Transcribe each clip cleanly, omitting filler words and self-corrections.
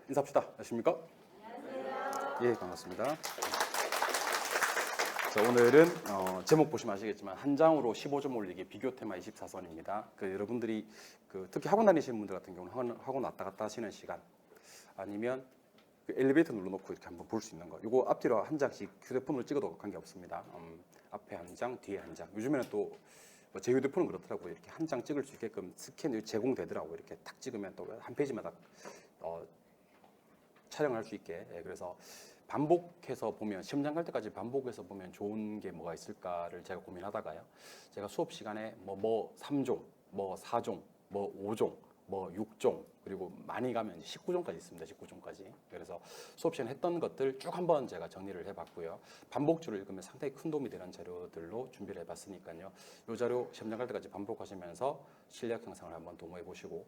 인사합시다. 안녕하십니까? 안녕하세요. 예, 반갑습니다. 자, 오늘은 제목 보시면 아시겠지만 한 장으로 15점 올리기 비교 테마 24선입니다. 여러분들이 특히 학원 다니시는 분들 같은 경우는 학원 왔다 갔다 하시는 시간 아니면 엘리베이터 눌러놓고 이렇게 한번 볼 수 있는 거. 이거 앞뒤로 한 장씩 휴대폰으로 찍어도 관계없습니다. 앞에 한 장, 뒤에 한 장. 요즘에는 또 제 휴대폰은 그렇더라고요. 이렇게 한 장 찍을 수 있게끔 스캔이 제공되더라고요. 이렇게 탁 찍으면 또 한 페이지마다 촬영할 수 있게. 예, 그래서 반복해서 보면 시험장 갈 때까지 반복해서 보면 좋은 게 뭐가 있을까를 제가 고민하다가요. 제가 수업 시간에 뭐 3종, 뭐 4종, 뭐 5종, 뭐 6종, 그리고 많이 가면 19종까지 있습니다. 19종까지. 그래서 수업 시간에 했던 것들 쭉 한번 제가 정리를 해봤고요. 반복주를 읽으면 상당히 큰 도움이 되는 자료들로 준비를 해봤으니까요. 이 자료 시험장 갈 때까지 반복하시면서 실력 향상을 한번 도모해 보시고,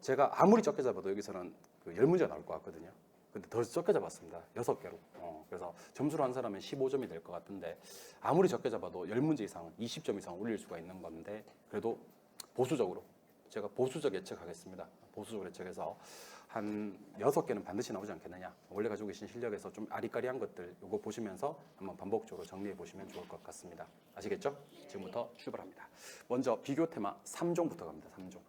제가 아무리 적게 잡아도 여기서는 10문제가 나올 것 같거든요. 근데 더 적게 잡았습니다. 6개로. 그래서 점수로 한 사람은 15점이 될 것 같은데, 아무리 적게 잡아도 10문제 이상, 20점 이상 올릴 수가 있는 건데, 그래도 보수적으로 제가 보수적 예측하겠습니다. 보수적으로 예측해서 한 6개는 반드시 나오지 않겠느냐. 원래 가지고 계신 실력에서 좀 아리까리한 것들 요거 보시면서 한번 반복적으로 정리해 보시면 좋을 것 같습니다. 아시겠죠? 지금부터 출발합니다. 먼저 비교 테마 3종부터 갑니다. 3종.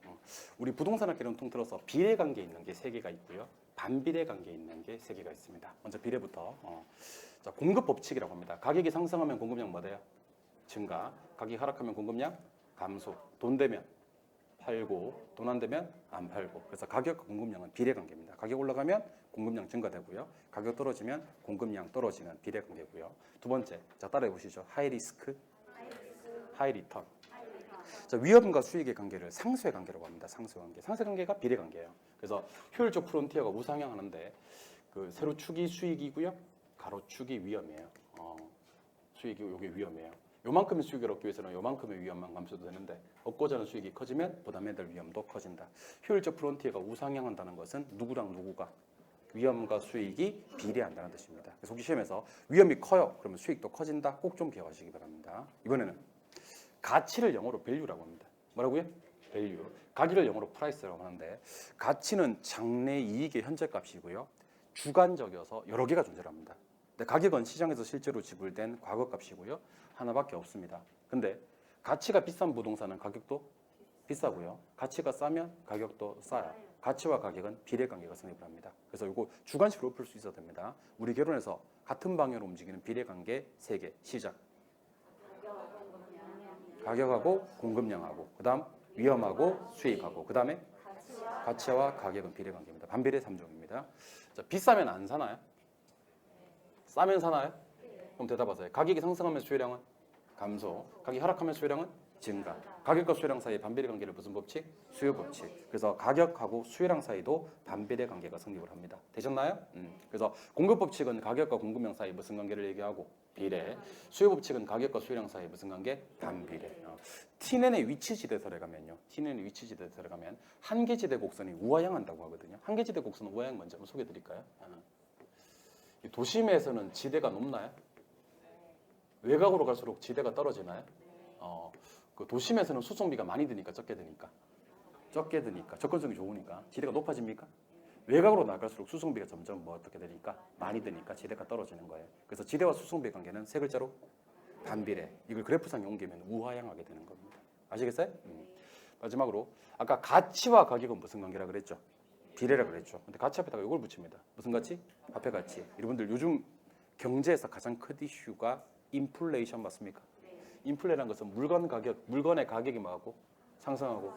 우리 부동산 학기는 통틀어서 비례관계 있는 게 3개가 있고요. 반비례 관계 있는 게 3개가 있습니다. 먼저 비례부터. 자, 공급 법칙이라고 합니다. 가격이 상승하면 공급량 뭐 돼요? 증가. 가격이 하락하면 공급량 감소. 돈 되면 팔고, 돈 안 되면 안 팔고. 그래서 가격과 공급량은 비례 관계입니다. 가격 올라가면 공급량 증가되고요. 가격 떨어지면 공급량 떨어지는 비례 관계고요. 두 번째, 자 따라해 보시죠. 하이 리스크, 하이 리턴. 자, 위험과 수익의 관계를 상수의 관계라고 합니다. 상수의 관계. 상수의 관계가 비례 관계예요. 그래서 효율적 프론티어가 우상향하는데 세로축이 수익이고요. 가로축이 위험이에요. 수익이 요게 위험이에요. 요만큼의 수익을 얻기 위해서는 요만큼의 위험만 감수도 되는데 얻고자 하는 수익이 커지면 부담해야 될 위험도 커진다. 효율적 프론티어가 우상향한다는 것은 누구랑 누구가 위험과 수익이 비례한다는 뜻입니다. 그래서 혹시 시험에서 위험이 커요. 그러면 수익도 커진다. 꼭 좀 기억하시기 바랍니다. 이번에는 가치를 영어로 value라고 합니다. 뭐라고요? value. 가격을 영어로 price라고 하는데, 가치는 장래 이익의 현재값이고요. 주관적이어서 여러 개가 존재합니다. 근데 가격은 시장에서 실제로 지불된 과거값이고요. 하나밖에 없습니다. 근데 가치가 비싼 부동산은 가격도 비싸고요. 가치가 싸면 가격도 싸요. 가치와 가격은 비례관계가 성립을 합니다. 그래서 이거 주관식으로 풀 수 있어야 됩니다. 우리 결론에서 같은 방향으로 움직이는 비례관계 3개 시작. 가격하고 공급량하고, 그 다음 위험하고 수익하고, 그 다음에 가치와 가격은 비례관계입니다. 반비례 3종입니다. 자, 비싸면 안 사나요? 싸면 사나요? 그럼 대답하세요. 가격이 상승하면 수요량은 감소, 가격이 하락하면 수요량은 증가. 가격과 수요량 사이의 반비례 관계를 무슨 법칙? 수요 법칙. 그래서 가격하고 수요량 사이도 반비례 관계가 성립을 합니다. 되셨나요? 그래서 공급 법칙은 가격과 공급량 사이 무슨 관계를 얘기하고? 비례. 수요 법칙은 가격과 수요량 사이 무슨 관계? 반비례. T넨의 위치지대설에 가면요. T넨의 위치지대설에 가면 한계지대 곡선이 우하향한다고 하거든요. 한계지대 곡선 우하향 먼저 한번 소개해 드릴까요? 도심에서는 지대가 높나요? 외곽으로 갈수록 지대가 떨어지나요? 그 도심에서는 수송비가 많이 드니까 적게 드니까 접근성이 좋으니까 지대가 높아집니까? 외곽으로 나갈수록 수송비가 점점 어떻게 되니까 많이 드니까 지대가 떨어지는 거예요. 그래서 지대와 수송비 관계는 세 글자로 반비례. 이걸 그래프상에 옮기면 우하향하게 되는 겁니다. 아시겠어요? 마지막으로 아까 가치와 가격은 무슨 관계라 그랬죠? 비례라 그랬죠. 근데 가치 앞에다가 이걸 붙입니다. 무슨 가치? 화폐 가치. 여러분들 요즘 경제에서 가장 큰 이슈가 인플레이션 맞습니까? 인플레라는 것은 물건의 가격이 뭐하고 상승하고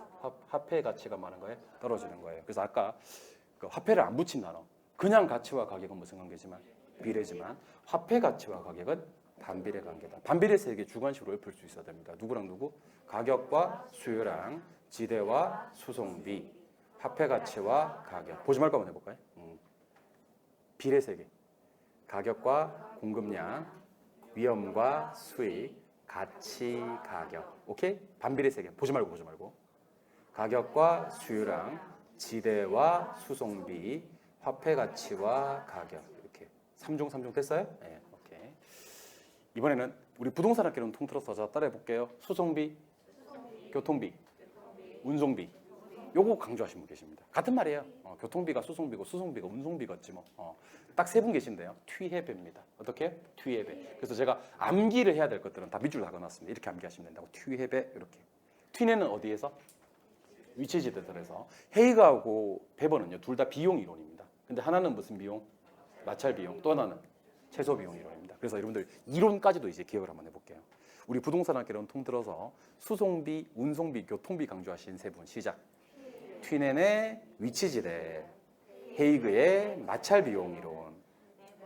화폐의 가치가 많은 거에 떨어지는 거예요. 그래서 아까 그 화폐를 안 붙인 단어, 그냥 가치와 가격은 무슨 관계지만 비례지만 화폐 가치와 가격은 반비례 관계다. 반비례 세계 주관식으로 읊을 수 있어야 됩니다. 누구랑 누구? 가격과 수요량, 지대와 수송비, 화폐 가치와 가격. 보지 말고 한번 해볼까요? 비례 세계, 가격과 공급량, 위험과 수익, 가치, 가격. 오케이? 반비례 세계. 보지 말고. 가격과 수요량, 지대와 수송비, 화폐 가치와 가격. 이렇게 3종 됐어요? 네, 오케이. 이번에는 우리 부동산 학기는 통틀어서 따라해 볼게요. 수송비, 교통비, 운송비, 요거 강조하시는 분 계십니다. 같은 말이에요. 교통비가 수송비고 수송비가 운송비겠지 뭐. 딱 세 분 계신데요. 튀해배입니다. 어떻게? 튀해배. 그래서 제가 암기를 해야 될 것들은 다 밑줄 박아놨습니다. 이렇게 암기하시면 된다고. 튀해배 이렇게. 튀내는 어디에서? 위치지대설에서. 헤이그하고 베버는요. 둘 다 비용 이론입니다. 근데 하나는 무슨 비용? 마찰 비용. 또 하나는 최소 비용 이론입니다. 그래서 여러분들 이론까지도 이제 기억을 한번 해볼게요. 우리 부동산학개론 통틀어서 수송비, 운송비, 교통비 강조하신 세 분 시작. 튀넨의 위치지대, 헤이그의 마찰 비용 이론,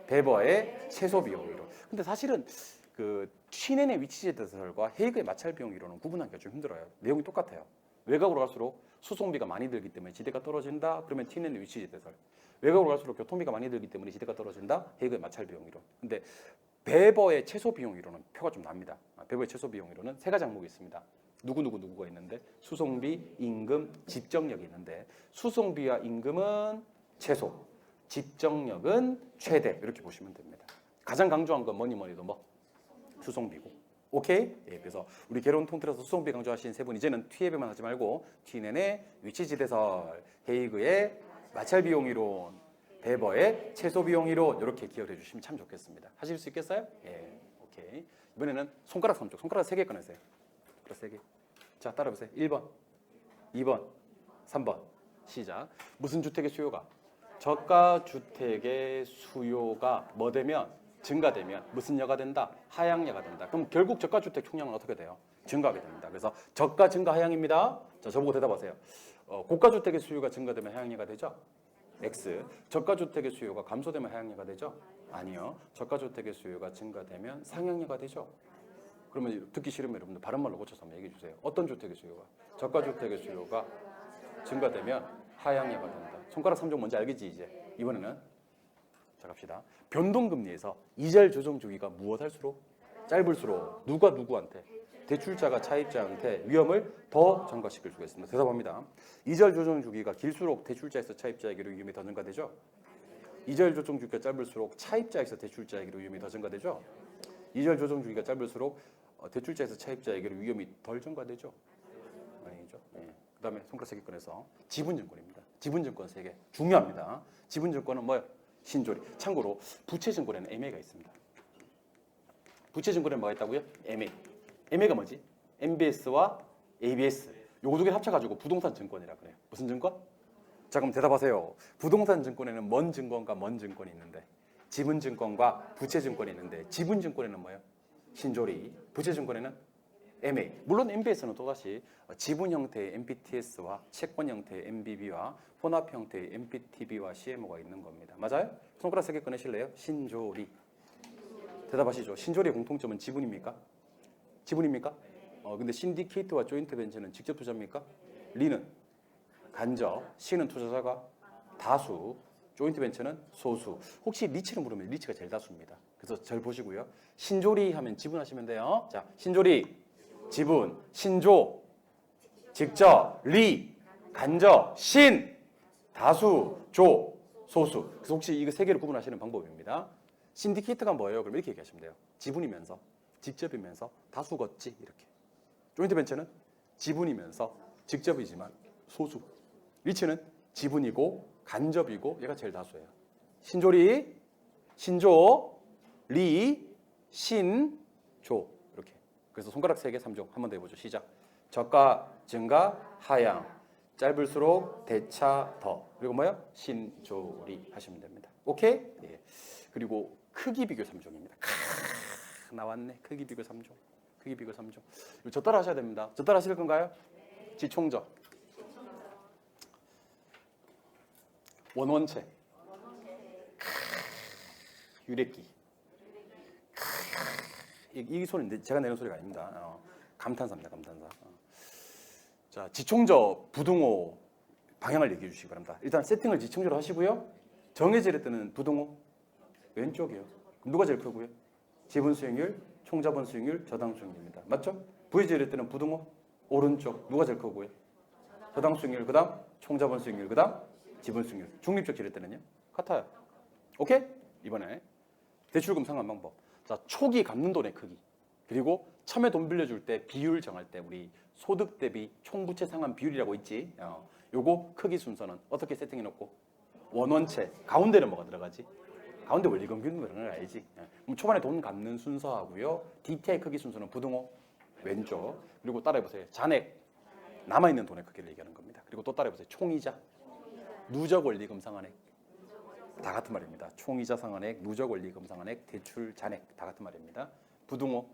베버의 최소 비용 이론. 근데 사실은 그 튀넨의 위치지대설과 헤이그의 마찰 비용 이론은 구분하기가 좀 힘들어요. 내용이 똑같아요. 외곽으로 갈수록 수송비가 많이 들기 때문에 지대가 떨어진다. 그러면 튀넨의 위치지대설. 외곽으로 갈수록 교통비가 많이 들기 때문에 지대가 떨어진다. 헤이그의 마찰 비용 이론. 근데 베버의 최소 비용 이론은 표가 좀 납니다. 베버의 최소 비용 이론은 세 가지 항목이 있습니다. 누구가 있는데 수송비, 임금, 집정력이 있는데 수송비와 임금은 최소, 집정력은 최대 이렇게 보시면 됩니다. 가장 강조한 건 뭐니도 뭐 수송비고. 오케이? 예, 그래서 우리 개론 통틀어서 수송비 강조하신 세 분 이제는 튀해배만 하지 말고 튀넨의 위치지대설, 헤이그의 마찰 비용 이론, 베버의 최소 비용 이론 이렇게 기억해 주시면 참 좋겠습니다. 하실 수 있겠어요? 예, 오케이. 이번에는 손가락 3쪽, 손가락 3개 꺼내세요. 손가락 3개. 자, 따라보세요. 1번, 2번, 3번. 시작. 무슨 주택의 수요가? 저가 주택의 수요가 뭐 되면? 증가되면 무슨 여가 된다? 하향여가 된다. 그럼 결국 저가 주택 총량은 어떻게 돼요? 증가하게 됩니다. 그래서 저가 증가 하향입니다. 자, 저보고 대답하세요. 고가 주택의 수요가 증가되면 하향여가 되죠? X. 저가 주택의 수요가 감소되면 하향여가 되죠? 아니요. 저가 주택의 수요가 증가되면 상향여가 되죠? 그러면 듣기 싫으면 여러분들 바른말로 고쳐서 한번 얘기해 주세요. 어떤 주택의 수요가? 저가 주택의 수요가 증가되면 하향여가 된다. 손가락 3종 뭔지 알겠지 이제? 이번에는 자 갑시다. 변동금리에서 이절 조정 주기가 무엇할수록? 짧을수록 누가 누구한테? 대출자가 차입자한테 위험을 더 증가시킬 수가 있습니다. 대답합니다. 이절 조정 주기가 길수록 대출자에서 차입자에게로 위험이 더 증가되죠? 이절 조정 주기가 짧을수록 차입자에서 대출자에게로 위험이 더 증가되죠? 이절 조정 주기가 짧을수록 대출자에서 차입자에게로 위험이 덜 증가되죠? 아니죠. 예. 그다음에 손가락 3개 꺼내서 지분증권입니다. 지분증권 3개 중요합니다. 지분증권은 뭐예요? 신조리. 참고로 부채증권에는 MA가 있습니다. 부채증권에 뭐가 있다고요? MA. MA가 뭐지? MBS와 ABS. 요거 두 개 합쳐가지고 부동산 증권이라 그래요. 무슨 증권? 자 그럼 대답하세요. 부동산 증권에는 뭔 증권과 뭔 증권이 있는데? 지분증권과 부채증권이 있는데 지분증권에는 뭐예요? 신조리. 부채증권에는 MA. 물론 MBS는 또다시 지분 형태의 MPTS와 채권 형태의 MBB와 혼합 형태의 MPTB와 CMO가 있는 겁니다. 맞아요? 손가락 3개 꺼내실래요? 신조리. 대답하시죠. 신조리의 공통점은 지분입니까? 지분입니까? 근데 신디케이트와 조인트 벤처는 직접 투자입니까? 리는 간접, C는 투자자가 다수, 조인트 벤처는 소수. 혹시 리치를 물으면 리치가 제일 다수입니다. 그래서 잘 보시고요. 신조리 하면 지분 하시면 돼요. 자, 신조리, 지분, 신조, 직접, 리, 간접, 신, 다수, 조, 소수. 그래서 혹시 이거 세 개를 구분하시는 방법입니다. 신디케이트가 뭐예요? 그럼 이렇게 얘기하시면 돼요. 지분이면서, 직접이면서, 다수겠지 이렇게. 조인트 벤처는 지분이면서, 직접이지만 소수. 리치는 지분이고 간접이고 얘가 제일 다수예요. 신조리, 신조, 리, 신, 조 이렇게. 그래서 손가락 3개 3종 한 번 더 해보죠. 시작. 저가, 증가, 하향. 짧을수록 대차 더. 그리고 뭐요? 신조리 하시면 됩니다. 오케이? 예. 그리고 크기 비교 3종입니다. 나왔네. 크기 비교 3종. 크기 비교 3종. 저 따라 하셔야 됩니다. 저 따라 하실 건가요? 지총적. 원원체. 유래기. 이 소리인데 제가 내는 소리가 아닙니다. 감탄사입니다. 감탄사. 자, 지총적 부등호 방향을 얘기해 주시기 바랍니다. 일단 세팅을 지총적으로 하시고요. 정해질 때는 부등호 왼쪽이요. 그럼 누가 제일 크고요? 지분 수익률, 총자본 수익률, 저당 수익률입니다. 맞죠? 부의제일 때는 부등호 오른쪽 누가 제일 크고요? 저당 수익률 그다음 총자본 수익률 그다음 지분 수익률. 중립적 지를 때는요? 같아요. 오케이? 이번에 대출금 상환 방법. 자, 초기 갚는 돈의 크기. 그리고 처음에 돈 빌려줄 때 비율 정할 때 우리 소득 대비 총부채 상환 비율이라고 있지. 요거 크기 순서는 어떻게 세팅해 놓고 원원체 가운데는 뭐가 들어가지? 가운데 원리금균 그런 걸 알지? 그럼 초반에 돈 갚는 순서하고요. DTI 크기 순서는 부등호 왼쪽. 그리고 따라해보세요. 잔액 남아있는 돈의 크기를 얘기하는 겁니다. 그리고 또 따라해보세요. 총이자 누적 원리금 상환액 다 같은 말입니다. 총이자 상환액, 누적 원리금 상환액, 대출 잔액 다 같은 말입니다. 부등호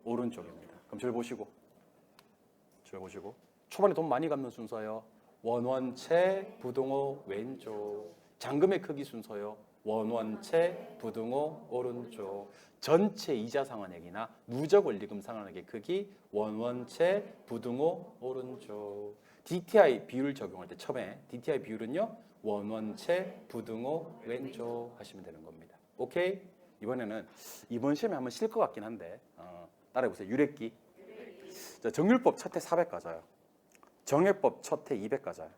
오른쪽입니다. 그럼 절 보시고 초반에 돈 많이 갚는 순서요. 원원체 부등호 왼쪽. 잔금의 크기 순서요. 원원체 부등호 오른쪽. 전체 이자 상환액이나 누적 원리금 상환액의 크기 원원체 부등호 오른쪽. DTI 비율 적용할 때 처음에 DTI 비율은요. 원원체 부등호 왼쪽 하시면 되는 겁니다. 오케이? 이번에는 이번 시험에 한번 실 것 같긴 한데 따라해보세요. 유래기. 자, 정률법 첫 해 400 가져요. 정해법 첫 해 200 가져요.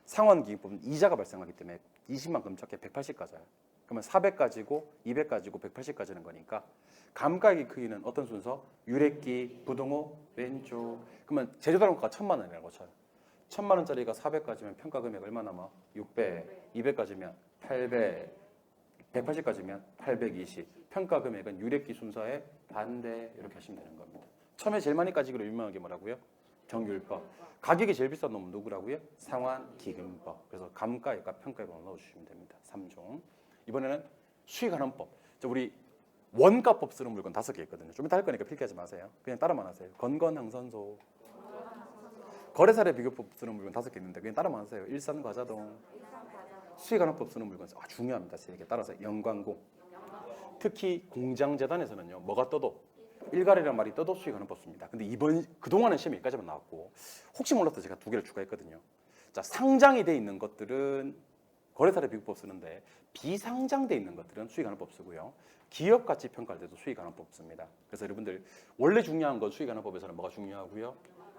상환기금법은 이자가 발생하기 때문에 20만큼 적게 180 가져요. 그러면 400 가지고 200 가지고 180 가지는 거니까 감가액의 크기는 어떤 순서? 유래기, 부등호, 왼쪽. 그러면 제조단가가 1000만 원이라고 쳐요. 1000만 원짜리가 400 가지면 평가 금액 얼마 남아? 600. 200 가지면 800. 180 가지면 820. 평가 금액은 유래기 순서의 반대 이렇게 하시면 되는 겁니다. 처음에 제일 많이 까지기로 유명한 게 뭐라고요? 정률법. 가격이 제일 비싼 놈은 누구라고요? 상환기금법. 그래서 감가액과 평가액을 넣어주시면 됩니다. 3종. 이번에는 수익환원법. 우리 원가법 쓰는 물건 5개 있거든요. 좀 이따 할 거니까 필기하지 마세요. 그냥 따라만 하세요. 건건항선소. 거래사례 비교법 쓰는 물건 5개 있는데 그냥 따라만 하세요. 일산과자동. 수익환원법 쓰는 물건 중요합니다. 3개 따라서 영광공. 특히 공장재단에서는요. 뭐가 떠도 일괄이라는 말이 떠도 수익환원법 씁니다. 근데 그동안은 시험에 여기까지만 나왔고 혹시 몰라서 제가 2개를 추가했거든요. 자, 상장이 돼 있는 것들은 거래사례 비교법 쓰는데 비상장돼 있는 것들은 수익환원법 쓰고요. 기업가치 평가할 때도 수익환원법 씁니다. 그래서 여러분들 원래 중요한 건 수익환원법에서는 뭐가 중요하고요?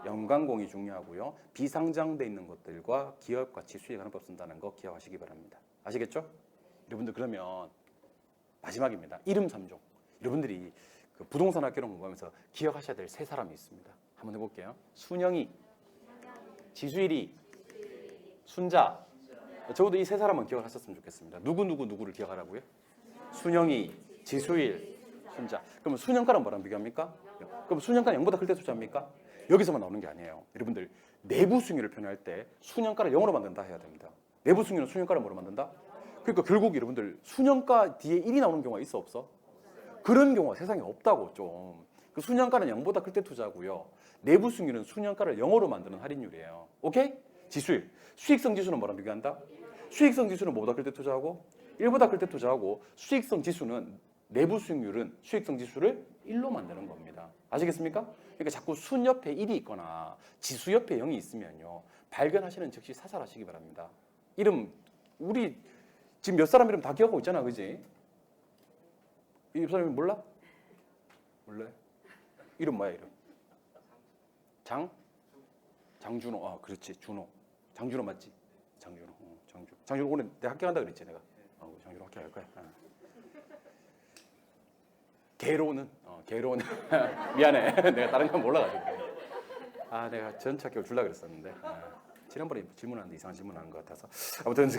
연관공이 중요하고요. 비상장돼 있는 것들과 기업가치 수익환원법 쓴다는 거 기억하시기 바랍니다. 아시겠죠? 여러분들 그러면 마지막입니다. 이름 3종. 여러분들이 그 부동산 학교를 공부하면서 기억하셔야 될 3사람이 있습니다. 한번 해볼게요. 순영이, 지수일이, 순자. 적어도 이 3사람은 기억을 하셨으면 좋겠습니다. 누구를 기억하라고요? 순영이, 지수일, 순자. 그러면 순영가는 뭐랑 비교합니까? 그럼 순영가는 0보다 클 때 투자합니까? 여기서만 나오는 게 아니에요. 여러분들 내부 수익률을 표현할 때 순영가를 0으로 만든다 해야 됩니다. 내부 수익률은 순영가를 뭐로 만든다? 그러니까 결국 여러분들 순영가 뒤에 1이 나오는 경우가 있어 없어? 그런 경우가 세상에 없다고 좀. 그 순영가는 0보다 클 때 투자고요. 내부 수익률은 순영가를 0으로 만드는 할인율이에요. 오케이? 지수일. 수익성 지수는 뭐랑 비교한다? 수익성 지수는 뭐보다 클 때 투자하고 1보다 클 때 투자하고 수익성 지수는 내부 수익률은 수익성 지수를 1로 만드는 겁니다. 아시겠습니까? 그러니까 자꾸 순 옆에 1이 있거나 지수 옆에 0이 있으면요. 발견하시는 즉시 사살하시기 바랍니다. 이름 우리 지금 몇 사람 이름 다 기억하고 있잖아. 그지? 이 사람이 몰라? 몰라요? 이름 뭐야 이름? 장준호. 아 그렇지 준호. 장준호 맞지? 장준호. 장준호 오늘 내가 합격한다 그랬지 내가. 장준호 합격할 거야. 개로는 미안해. 내가 다른 건 몰라가지고. 내가 전체 합격을 주려고 그랬었는데 지난번에 질문하는데 이상한 질문하는 것 같아서 아무튼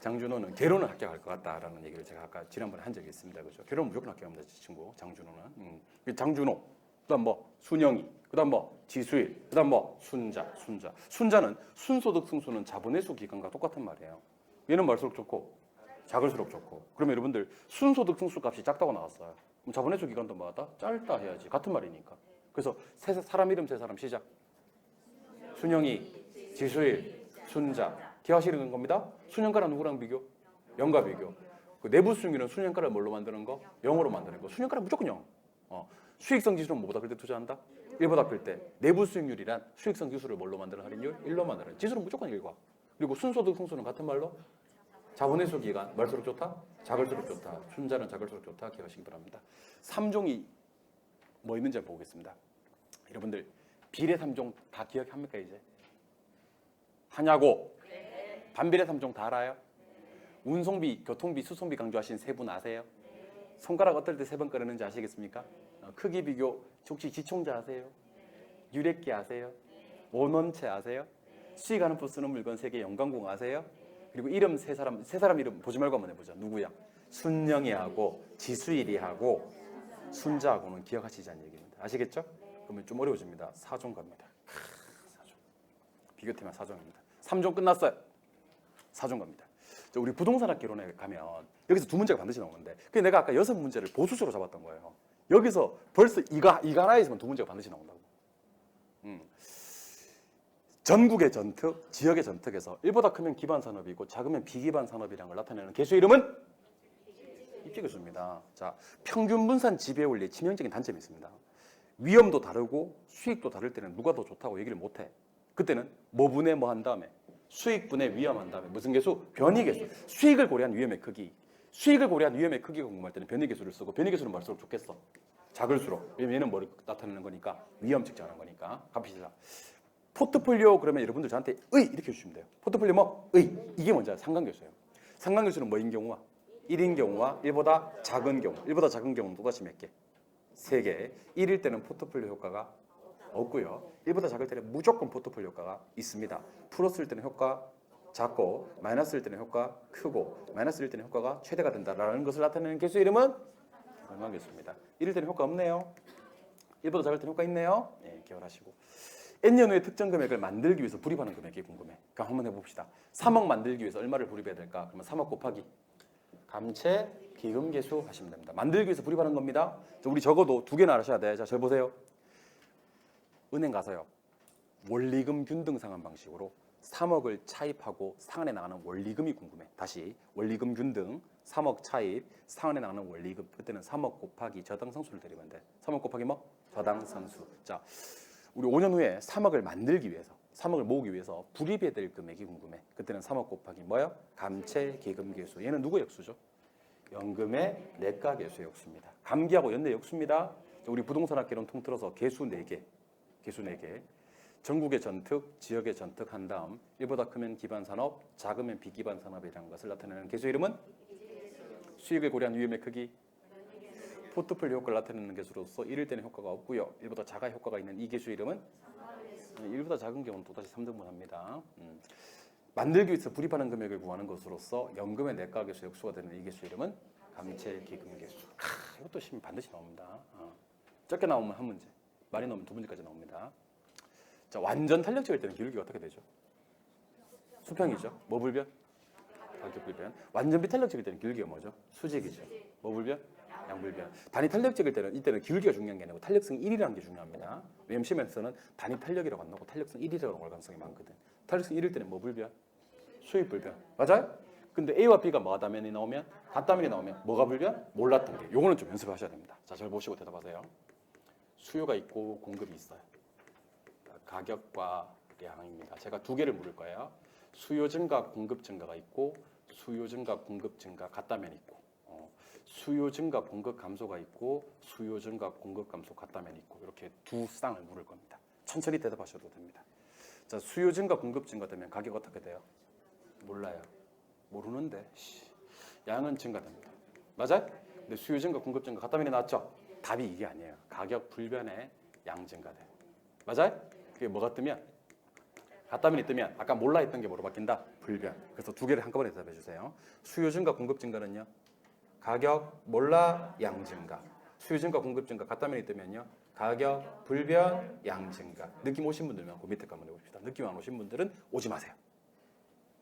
장준호는 개로는 합격할 것 같다라는 얘기를 제가 아까 지난번에 한 적이 있습니다. 그죠? 개로는 무조건 합격합니다. 제 친구 장준호는. 장준호. 그다음 뭐 순영이. 그다음 뭐 지수일. 그다음 뭐 순자. 순자는 순소득 승수는 자본의 수 기간과 똑같은 말이에요. 얘는 말수록 좋고 작을수록 좋고. 그러면 여러분들 순소득 승수 값이 작다고 나왔어요. 그럼 자본의 수 기간도 뭐하다? 짧다 해야지. 같은 말이니까. 그래서 사람 이름 3사람 시작. 순영이, 지수일, 순자. 기억하시는 겁니다. 순영가랑 누구랑 비교? 0과 비교. 그 내부 수익률은 순영가를 뭘로 만드는 거? 0으로 만드는 거. 순영가는 무조건 0. 수익성 지수는 뭐보다 클 때 투자한다? 1보다 클 때. 내부 수익률이란 수익성 지수를 뭘로 만드는 할인율? 1로 만드는. 지수는 무조건 1과. 그리고 순소득 승수는 같은 말로 자본의 수 기간. 말수록 좋다? 작을수록 좋다. 순자는 작을수록 좋다. 기억하시기 바랍니다. 3종이 뭐 있는지 한번 보겠습니다. 여러분들 비례 3종 다 기억합니까 이제? 하냐고? 네. 반비례 3종 다 알아요? 네. 운송비, 교통비, 수송비 강조하신 3분 아세요? 네. 손가락 어떨 때 3번 꺼내는지 아시겠습니까? 네. 크기 비교 혹시 지총자 아세요? 네. 유래기 아세요? 네. 원원체 아세요? 네. 수익하는 법 쓰는 물건 세계 영광공 아세요? 그리고 이름 세 사람 이름 보지 말고 한번 해보자. 누구야? 순영이하고 지수일이하고 순자하고는 기억하시자는 얘기입니다. 아시겠죠? 그러면 좀 어려워집니다. 4종 갑니다. 4종. 비교팀은 4종입니다. 3종 끝났어요. 4종 갑니다. 우리 부동산학개론에 가면 여기서 두 문제가 반드시 나오는데 그게 내가 아까 6문제를 보수수로 잡았던 거예요. 여기서 벌써 이거 하나에 있으면 두 문제가 반드시 나온다고. 전국의 전특, 지역의 전특에서 1보다 크면 기반 산업이고 작으면 비기반 산업이라는 걸 나타내는 개수 이름은 입지개수입니다. 자, 평균 분산 지배 원리의 치명적인 단점이 있습니다. 위험도 다르고 수익도 다를 때는 누가 더 좋다고 얘기를 못 해. 그때는 뭐 분의 뭐 한 다음에 수익분의 위험 한 다음에 무슨 개수? 변이개수. 수익을 고려한 위험의 크기. 수익을 고려한 위험의 크기가 궁금할 때는 변이개수를 쓰고 변이개수는 뭘수록 좋겠어? 작을수록. 왜냐면 얘는 뭘 나타내는 거니까 위험 측정하는 거니까. 갑시다. 포트폴리오 그러면 여러분들 저한테 의 이렇게 해주시면 돼요. 포트폴리오 뭐? 의. 이게 뭔지 알아요? 상관계수예요. 상관계수는 뭐인 경우와 1인 경우와 1보다 작은 경우. 1보다 작은 경우는 또다시 몇 개? 3개. 1일 때는 포트폴리오 효과가 없고요. 1보다 작을 때는 무조건 포트폴리오 효과가 있습니다. 플러스일 때는 효과 작고 마이너스일 때는 효과 크고 마이너스일 때는 효과가 최대가 된다라는 것을 나타내는 개수 이름은 상관계수입니다. 1일 때는 효과 없네요. 1보다 작을 때는 효과 있네요. 네, 기억하시고. N년 후에 특정 금액을 만들기 위해서 불입하는 금액이 궁금해. 그럼 한번 해봅시다. 3억 만들기 위해서 얼마를 불입해야 될까? 그러면 3억 곱하기 감채 기금계수 하시면 됩니다. 만들기 위해서 불입하는 겁니다. 우리 적어도 두 개나 하셔야 돼. 자, 저 보세요. 은행 가서요. 원리금 균등 상환 방식으로 3억을 차입하고 상환해 나가는 원리금이 궁금해. 다시 원리금 균등 3억 차입 상환해 나가는 원리금. 그때는 3억 곱하기 저당상수를 드리면 돼. 3억 곱하기 뭐? 저당상수. 자, 우리 5년 후에 3억을 만들기 위해서 3억을 모으기 위해서 불입해야 될 금액이 궁금해. 그때는 3억 곱하기 뭐요? 감채 기금계수. 얘는 누구 역수죠? 연금의 내과계수의 역수입니다. 감기하고 연내 역수입니다. 우리 부동산학개론 통틀어서 개수 4개. 개수 4개. 전국의 전특, 지역의 전특 한 다음 1보다 크면 기반 산업, 작으면 비기반 산업이라는 것을 나타내는 개수 이름은 수익을 고려한 위험의 크기, 포트폴리오 효과를 나타내는 개수로서 1일 때는 효과가 없고요. 1보다 작아 효과가 있는 이 개수 이름은 1보다 작은 경우는 또다시 3등분합니다. 만들기 위해서 불입하는 금액을 구하는 것으로서 연금의 내과 개수 역수가 되는 이 개수 이름은 감채 기금 개수. 이것도 시험 반드시 나옵니다. 적게 나오면 한 문제, 많이 나오면 2문제까지 나옵니다. 자, 완전 탄력적일 때는 기울기가 어떻게 되죠? 수평이죠. 뭐 불변? 가격 불변. 완전 비탄력적일 때는 기울기가 뭐죠? 수직이죠. 뭐 불변? 양불변. 단위 탄력적일 때는 이때는 기울기가 중요한 게 아니고 탄력성 1이라는 게 중요합니다. 왜냐면 시험에서는 단위 탄력이라고 안 나오고 탄력성 1이라고 할 가능성이 많거든. 탄력성 1일 때는 뭐 불변? 수익 불변. 맞아요? 근데 A와 B가 맞다면이 나오면 같다면이 나오면 뭐가 불변? 몰랐던 게. 요거는 좀 연습하셔야 됩니다. 자, 잘 보시고 대답하세요. 수요가 있고 공급이 있어요. 가격과 량입니다. 제가 두 개를 물을 거예요. 수요 증가, 공급 증가가 있고 수요 증가, 공급 증가 같다면 있고 수요 증가, 공급 감소가 있고 수요 증가, 공급 감소 같다면 있고 이렇게 두 쌍을 물을 겁니다. 천천히 대답하셔도 됩니다. 자, 수요 증가, 공급 증가 되면 가격 어떻게 돼요? 몰라요. 모르는데 양은 증가됩니다. 맞아요? 근데 수요 증가, 공급 증가 같다면이 나왔죠? 답이 이게 아니에요. 가격 불변에 양 증가돼요. 맞아요? 그게 뭐가 뜨면? 같다면이 뜨면 아까 몰라 했던 게 뭐로 바뀐다? 불변. 그래서 두 개를 한꺼번에 대답해 주세요. 수요 증가, 공급 증가는요? 가격 몰라 양 증가. 수요 증가, 공급 증가 같다면이 뜨면요? 가격 불변 양 증가. 느낌 오신 분들만 그 밑에 거 한번 해봅시다. 느낌 안 오신 분들은 오지 마세요.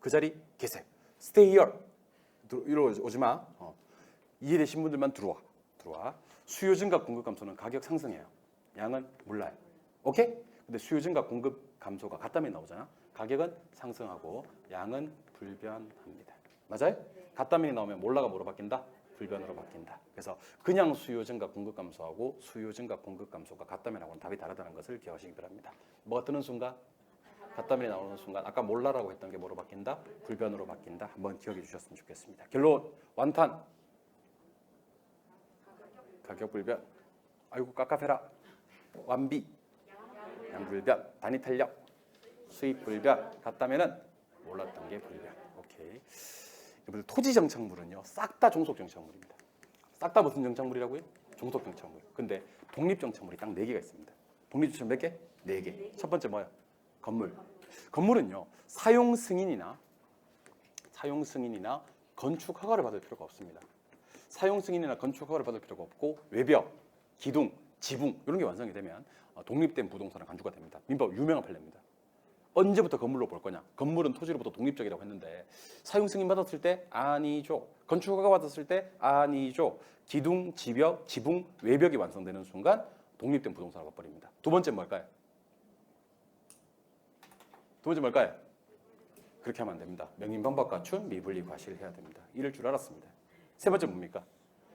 그 자리 계세요. Stay here. 이리로 오지 마. 이해되신 분들만 들어와. 수요 증가, 공급 감소는 가격 상승해요. 양은 몰라요. 오케이? 근데 수요 증가, 공급 감소가 같다면 나오잖아. 가격은 상승하고 양은 불변합니다. 맞아요? 같다면이 나오면 몰라가 뭐로 바뀐다? 불변으로 바뀐다. 그래서 그냥 수요 증가, 공급 감소하고 수요 증가, 공급 감소가 같다면하고는 답이 다르다는 것을 기억하시기 바랍니다. 뭐가 뜨는 순간? 같다면이 나오는 순간 아까 몰라라고 했던 게 뭐로 바뀐다? 불변으로 바뀐다. 한번 기억해 주셨으면 좋겠습니다. 결론 완탄. 가격 불변. 아이고 깝깝해라. 완비. 양불변. 단위 탄력. 수입 불변. 같다면은 몰랐던 게 불변. 오케이. 여러분들 토지 정착물은요 싹 다 종속 정착물입니다. 싹 다 무슨 정착물이라고요? 종속 정착물. 근데 독립 정착물이 딱 4개가 있습니다. 독립 정착물 몇 개? 4개. 첫 번째 뭐야? 건물. 건물은요 사용 승인이나 건축 허가를 받을 필요가 없습니다. 사용 승인이나 건축 허가를 받을 필요가 없고 외벽, 기둥, 지붕 이런 게 완성이 되면 독립된 부동산은 간주가 됩니다. 민법 유명한 판례입니다. 언제부터 건물로 볼 거냐? 건물은 토지로부터 독립적이라고 했는데 사용 승인 받았을 때 아니죠. 건축 허가 받았을 때 아니죠. 기둥, 지벽, 지붕, 외벽이 완성되는 순간 독립된 부동산으로 바버립니다. 두 번째 뭘까요? 그렇게 하면 안 됩니다. 명인방법 갖춘 미분리 과실해야 됩니다. 이럴 줄 알았습니다. 세 번째 뭡니까?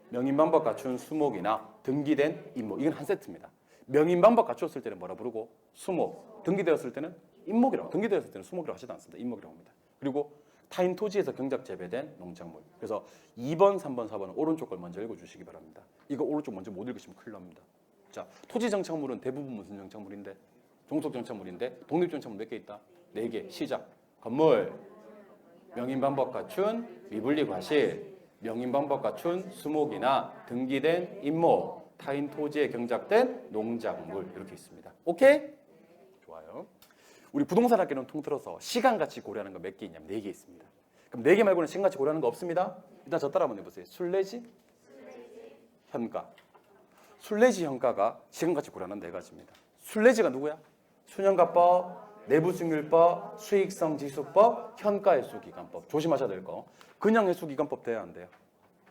명인방법 갖춘 수목이나 등기된 임목. 이건 한 세트입니다. 명인방법 갖추었을 때는 뭐라 부르고? 수목. 등기되었을 때는 임목이라고. 등기되었을 때는 수목이라고 하지도 않습니다. 임목이라고 합니다. 그리고 타인 토지에서 경작 재배된 농작물. 그래서 2번, 3번, 4번은 오른쪽 걸 먼저 읽어주시기 바랍니다. 이거 오른쪽 먼저 못 읽으시면 큰일 납니다. 자, 토지 정착물은 대부분 무슨 정착물인데? 종속 정착물인데 독립 정착물 몇 개 있다? 4개. 시작. 건물, 명인방법 갖춘 미분리 과실, 명인방법 갖춘 수목이나 등기된 임목, 타인 토지에 경작된 농작물 이렇게 있습니다. 오케이? 좋아요. 우리 부동산 학교는 통틀어서 시간같이 고려하는 거 몇 개 있냐면 4개 있습니다. 그럼 4개 말고는 시간같이 고려하는 거 없습니다. 일단 저 따라 한번 해보세요. 순례지, 현가. 순례지, 현가가 시간같이 고려하는 4가지입니다. 순례지가 누구야? 수년가법, 내부승률법, 수익성지수법, 현가해수기간법. 조심하셔야 될 거. 그냥 해수기간법 돼야 안 돼요?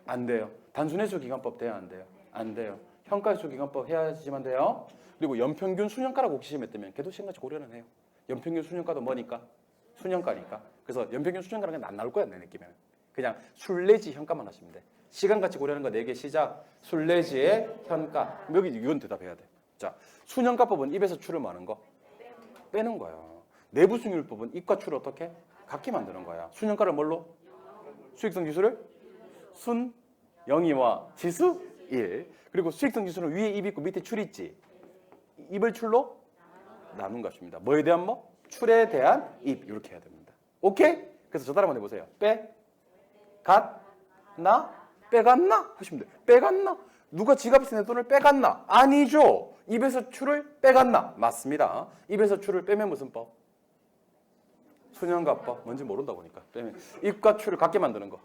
안 돼요. 단순해수기간법 돼야 안 돼요? 안 돼요. 현가해수기간법 해야지만 돼요. 그리고 연평균 수년가라고 호기심에 뜨면 걔도 시간같이 고려는 해요. 연평균 수년가도 뭐니까? 수년가니까. 그래서 연평균 수년가라는 게 안 나올 거야 내 느낌에는. 그냥 순례지 현가만 하시면 돼. 시간같이 고려하는 거 4개 시작. 순례지의 현가. 여기 이건 대답해야 돼. 자, 수년가법은 입에서 추를 많은 거 빼는 거야. 내부승률법은 입과 추를 어떻게? 같게 만드는 거야. 수년가를 뭘로? 수익성 지수를? 순 0이와 지수 1. 그리고 수익성 지수는 위에 입 있고 밑에 출 있지. 입을 출로 나눈 것입니다. 뭐에 대한 뭐? 출에 대한 입. 이렇게 해야 됩니다. 오케이? 그래서 저 따라 한번 해보세요. 빼갔나? 하시면 돼요. 빼갔나? 누가 지갑에서 내 돈을 빼갔나? 아니죠. 입에서 출을 빼갔나? 맞습니다. 입에서 출을 빼면 무슨 법? 수년가법. 뭔지 모른다 보니까. 빼면 입과 출을 같게 만드는 거.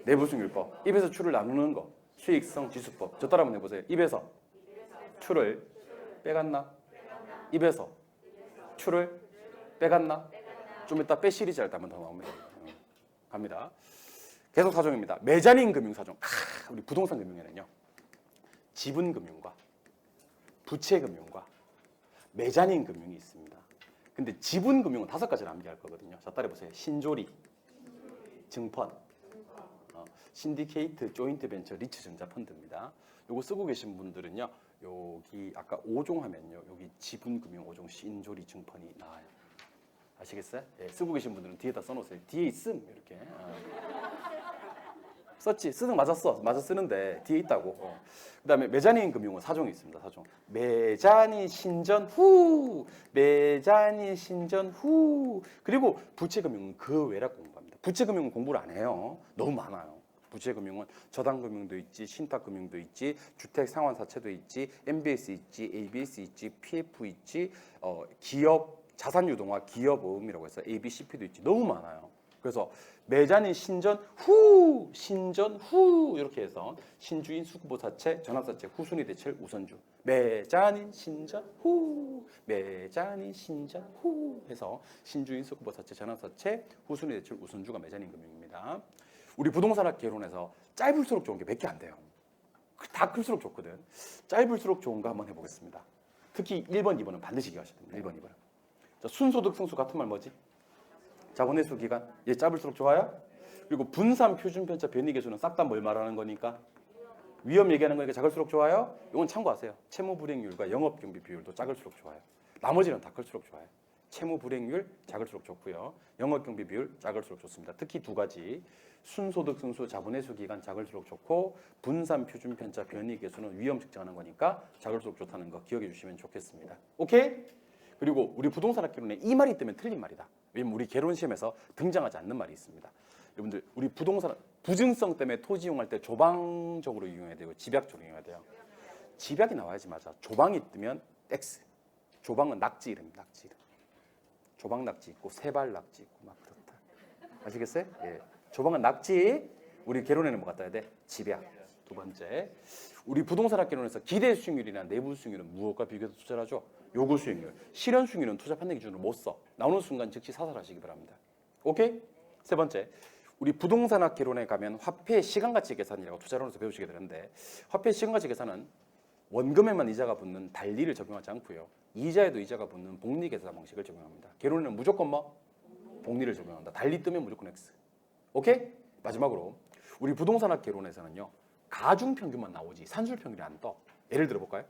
내부승률법. 입에서 출을 나누는 거. 수익성 지수법. 저 따라 한번 해보세요. 입에서 출을 빼갔나? 입에서 출을 빼갔나? 좀 이따 빼 시리즈 할 때 한번 더 나옵니다. 갑니다. 계속 사정입니다. 매자닌 금융사정. 우리 부동산 금융에는요. 지분금융과 부채금융과 매자닌 금융이 있습니다. 근데 지분금융은 5가지를 암기할 거거든요. 자, 따라해보세요. 신조리, 증펀, 신디케이트, 조인트 벤처, 리츠 전자펀드입니다. 요거 쓰고 계신 분들은요. 여기 아까 5종 하면요. 여기 지분금융 5종 신조리 증펀이 나와요. 아시겠어요? 예, 쓰고 계신 분들은 뒤에다 써놓으세요. 뒤에 있음 이렇게. 썼지? 쓰는 맞았어. 맞아 쓰는데 뒤에 있다고. 그다음에 매자닌 금융은 4종이 있습니다. 4종. 매자닌 신전 후. 매자닌 신전 후. 그리고 부채금융은 그 외라 공부합니다. 부채금융은 공부를 안 해요. 너무 많아요. 부채금융은 저당금융도 있지, 신탁금융도 있지, 주택상환사채도 있지, MBS 있지, ABS 있지, PF 있지, 기업 자산유동화, 기업어음이라고 해서 ABCP도 있지. 너무 많아요. 그래서 매자닌 신전 후 이렇게 해서 신주인 수급보사채 전환사채 후순위 대출 우선주 매자닌 신전 후 해서 신주인 수급보사채 전환사채 후순위 대출 우선주가 매자닌 금융입니다. 우리 부동산학 개론에서 짧을수록 좋은 게 몇 개 안 돼요. 다 클수록 좋거든. 짧을수록 좋은 거 한번 해보겠습니다. 특히 1번, 2번은 반드시 기억하셔야 됩니다. 1번, 2번. 자, 순소득 승수 같은 말 뭐지? 자본회수 기간. 얘 짧을수록 좋아요? 그리고 분산 표준 편차 변이 계수는 싹 다 뭘 말하는 거니까? 위험 얘기하는 거니까 작을수록 좋아요? 이건 참고하세요. 채무 불이익률과 영업 경비 비율도 작을수록 좋아요. 나머지는 다 클수록 좋아요. 채무 불이익률 작을수록 좋고요. 영업 경비 비율 작을수록 좋습니다. 특히 2가지. 순소득 승수 자본회수 기간 작을수록 좋고 분산 표준 편차 변이 계수는 위험 측정하는 거니까 작을수록 좋다는 거 기억해 주시면 좋겠습니다. 오케이? 그리고 우리 부동산 학개론에 이 말이 있다면 틀린 말이다. 왜냐면 우리 개론 시험에서 등장하지 않는 말이 있습니다. 여러분들 우리 부동산 부증성 때문에 토지 이용할 때 조방적으로 이용해야 되고 집약적으로 이용해야 돼요. 집약이 나와야지 맞아. 조방이 뜨면 X. 조방은 낙지 이름입니다. 낙지 이름. 조방 낙지 있고 세발 낙지 있고 막 그렇다. 아시겠어요? 예. 조방은 낙지. 우리 개론에는 뭐 갖다 해야 돼? 집약. 두 번째, 우리 부동산 학개론에서 기대 수익률이나 내부 수익률은 무엇과 비교해서 투자를 하죠? 요구 수익률. 실현 수익률은 투자 판단 기준으로 못 써. 나오는 순간 즉시 사살하시기 바랍니다. 오케이? 세 번째, 우리 부동산 학개론에 가면 화폐 시간가치 계산이라고 투자론에서 배우시게 되는데, 화폐 시간가치 계산은 원금에만 이자가 붙는 달리를 적용하지 않고요. 이자에도 이자가 붙는 복리 계산 방식을 적용합니다. 개론에는 무조건 뭐? 복리를 적용한다. 달리 뜨면 무조건 X. 오케이? 마지막으로 우리 부동산학 개론에서는요, 가중평균만 나오지 산술평균이 안 떠. 예를 들어볼까요?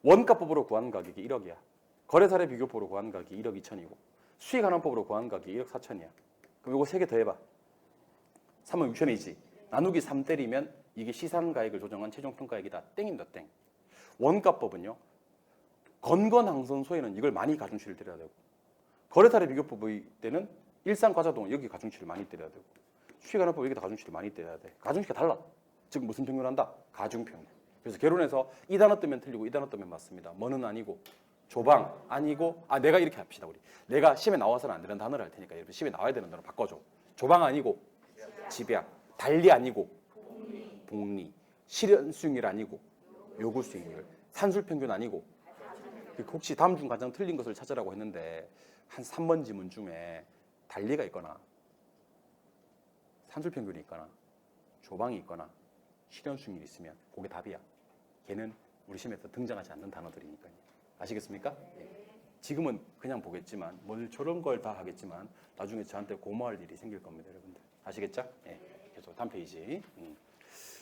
원가법으로 구한 가격이 1억이야. 거래사례 비교법으로 구한 가격이 1억 2천이고 수익환원법으로 구한 가격이 1억 4천이야. 그럼 이거 3개 더해봐. 3억 6천이지. 나누기 3 때리면 이게 시상가액을 조정한 최종평가액이다. 땡입니다. 땡. 원가법은요, 건건항선소에는 이걸 많이 가중치를 때려야 되고, 거래사례 비교법의 때는 일산과자동 여기 가중치를 많이 때려야 되고, 수익환원법 여기다 가중치를 많이 때려야 돼. 가중치가 달라. 즉 무슨 평균을 한다? 가중평균. 그래서 개론에서 이 단어 뜨면 틀리고 이 단어 뜨면 맞습니다. 뭐는 아니고, 조방 아니고, 내가 이렇게 합시다. 우리 내가 시험에 나와서는 안 되는 단어를 할 테니까 여러분 시험에 나와야 되는 단어 바꿔줘. 조방 아니고 집약, 달리 아니고 복리, 실현 수익률 아니고 요구 수익률, 산술평균 아니고. 혹시 다음 중 가장 틀린 것을 찾으라고 했는데 한 3번 지문 중에 달리가 있거나 산술평균이 있거나 조방이 있거나 실현 수익률이 있으면 그게 답이야. 걔는 우리 시험에서 등장하지 않는 단어들이니까요. 아시겠습니까? 예. 지금은 그냥 보겠지만 뭘 저런 걸 다 하겠지만 나중에 저한테 고마워할 일이 생길 겁니다, 여러분들. 아시겠죠? 예. 계속 다음 페이지.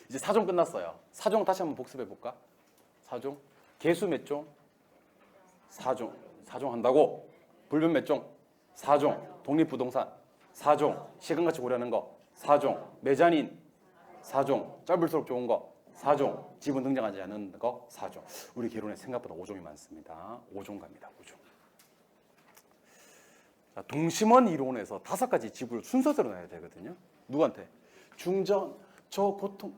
이제 4종 끝났어요. 4종 다시 한번 복습해 볼까? 4종. 개수 몇 종? 4종. 4종 한다고? 불변 몇 종? 4종. 독립부동산 4종. 시간같이 고려하는 거 4종. 매자닌 4종. 짧을수록 좋은 거 4종. 지분 등장하지 않는 거 4종. 우리 개론에 생각보다 5종이 많습니다. 5종 갑니다. 5종. 자, 동심원 이론에서 5가지 지구를 순서대로 놔야 되거든요. 누구한테? 중전, 저고통.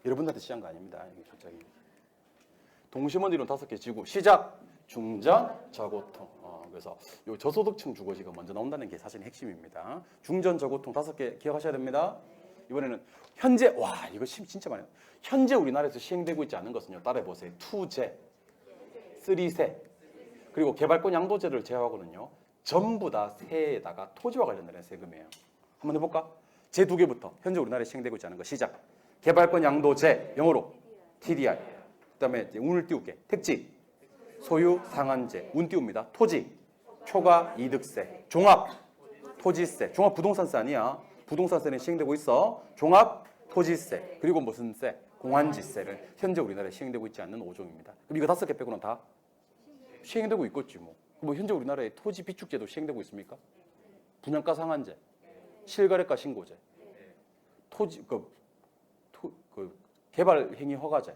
여러분들한테 시한 거 아닙니다. 이게 갑자기. 동심원 이론 5개 지구. 시작. 중전, 저고통. 그래서 요 저소득층 주거지가 먼저 나온다는 게 사실 핵심입니다. 중전, 저고통 5개 기억하셔야 됩니다. 이번에는 현재, 와 이거 진짜 많아요. 현재 우리나라에서 시행되고 있지 않은 것은요, 따라해보세요. 투제, 쓰리세, 그리고 개발권 양도제를 제외하고는요 전부 다 세에다가 토지와 관련된 세금이에요. 한번 해볼까? 제 2개부터 현재 우리나라에 시행되고 있지 않은 거 시작. 개발권 양도제, 영어로 TDI. 그 다음에 운을 띄울게. 택지, 소유 상한제, 운 띄웁니다. 토지, 초과 이득세, 종합 토지세, 종합 부동산세 아니야. 부동산세는 시행되고 있어. 종합 토지세, 그리고 무슨 세? 공환지세를 현재 우리나라에 시행되고 있지 않는 5종입니다. 그럼 이거 5개 빼고는 다 시행되고 있겠지 뭐. 뭐 현재 우리나라에 토지 비축제도 시행되고 있습니까? 분양가 상한제, 실거래가 신고제, 토지 개발 행위 허가제,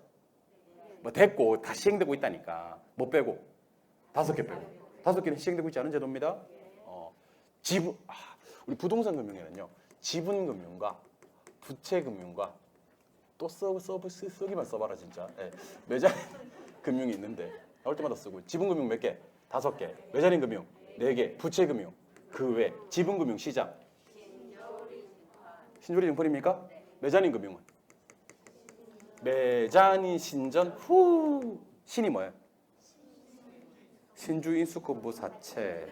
뭐 됐고 다 시행되고 있다니까. 뭐 빼고 5개 빼고 5개는 시행되고 있지 않은 제도입니다. 지분, 우리 부동산 금융에는요, 지분 금융과 부채 금융과 또 쓰기만 써봐라 진짜. 네. 매장 금융이 있는데 나올 때마다 쓰고. 지분 금융 몇 개? 5개. 매장인 금융 4개. 부채 금융 그 외. 지분 금융 시작. 신조리 증권입니까? 매장인 금융은 매장인 신전 후. 신이 뭐예요? 신주인수급부 사채,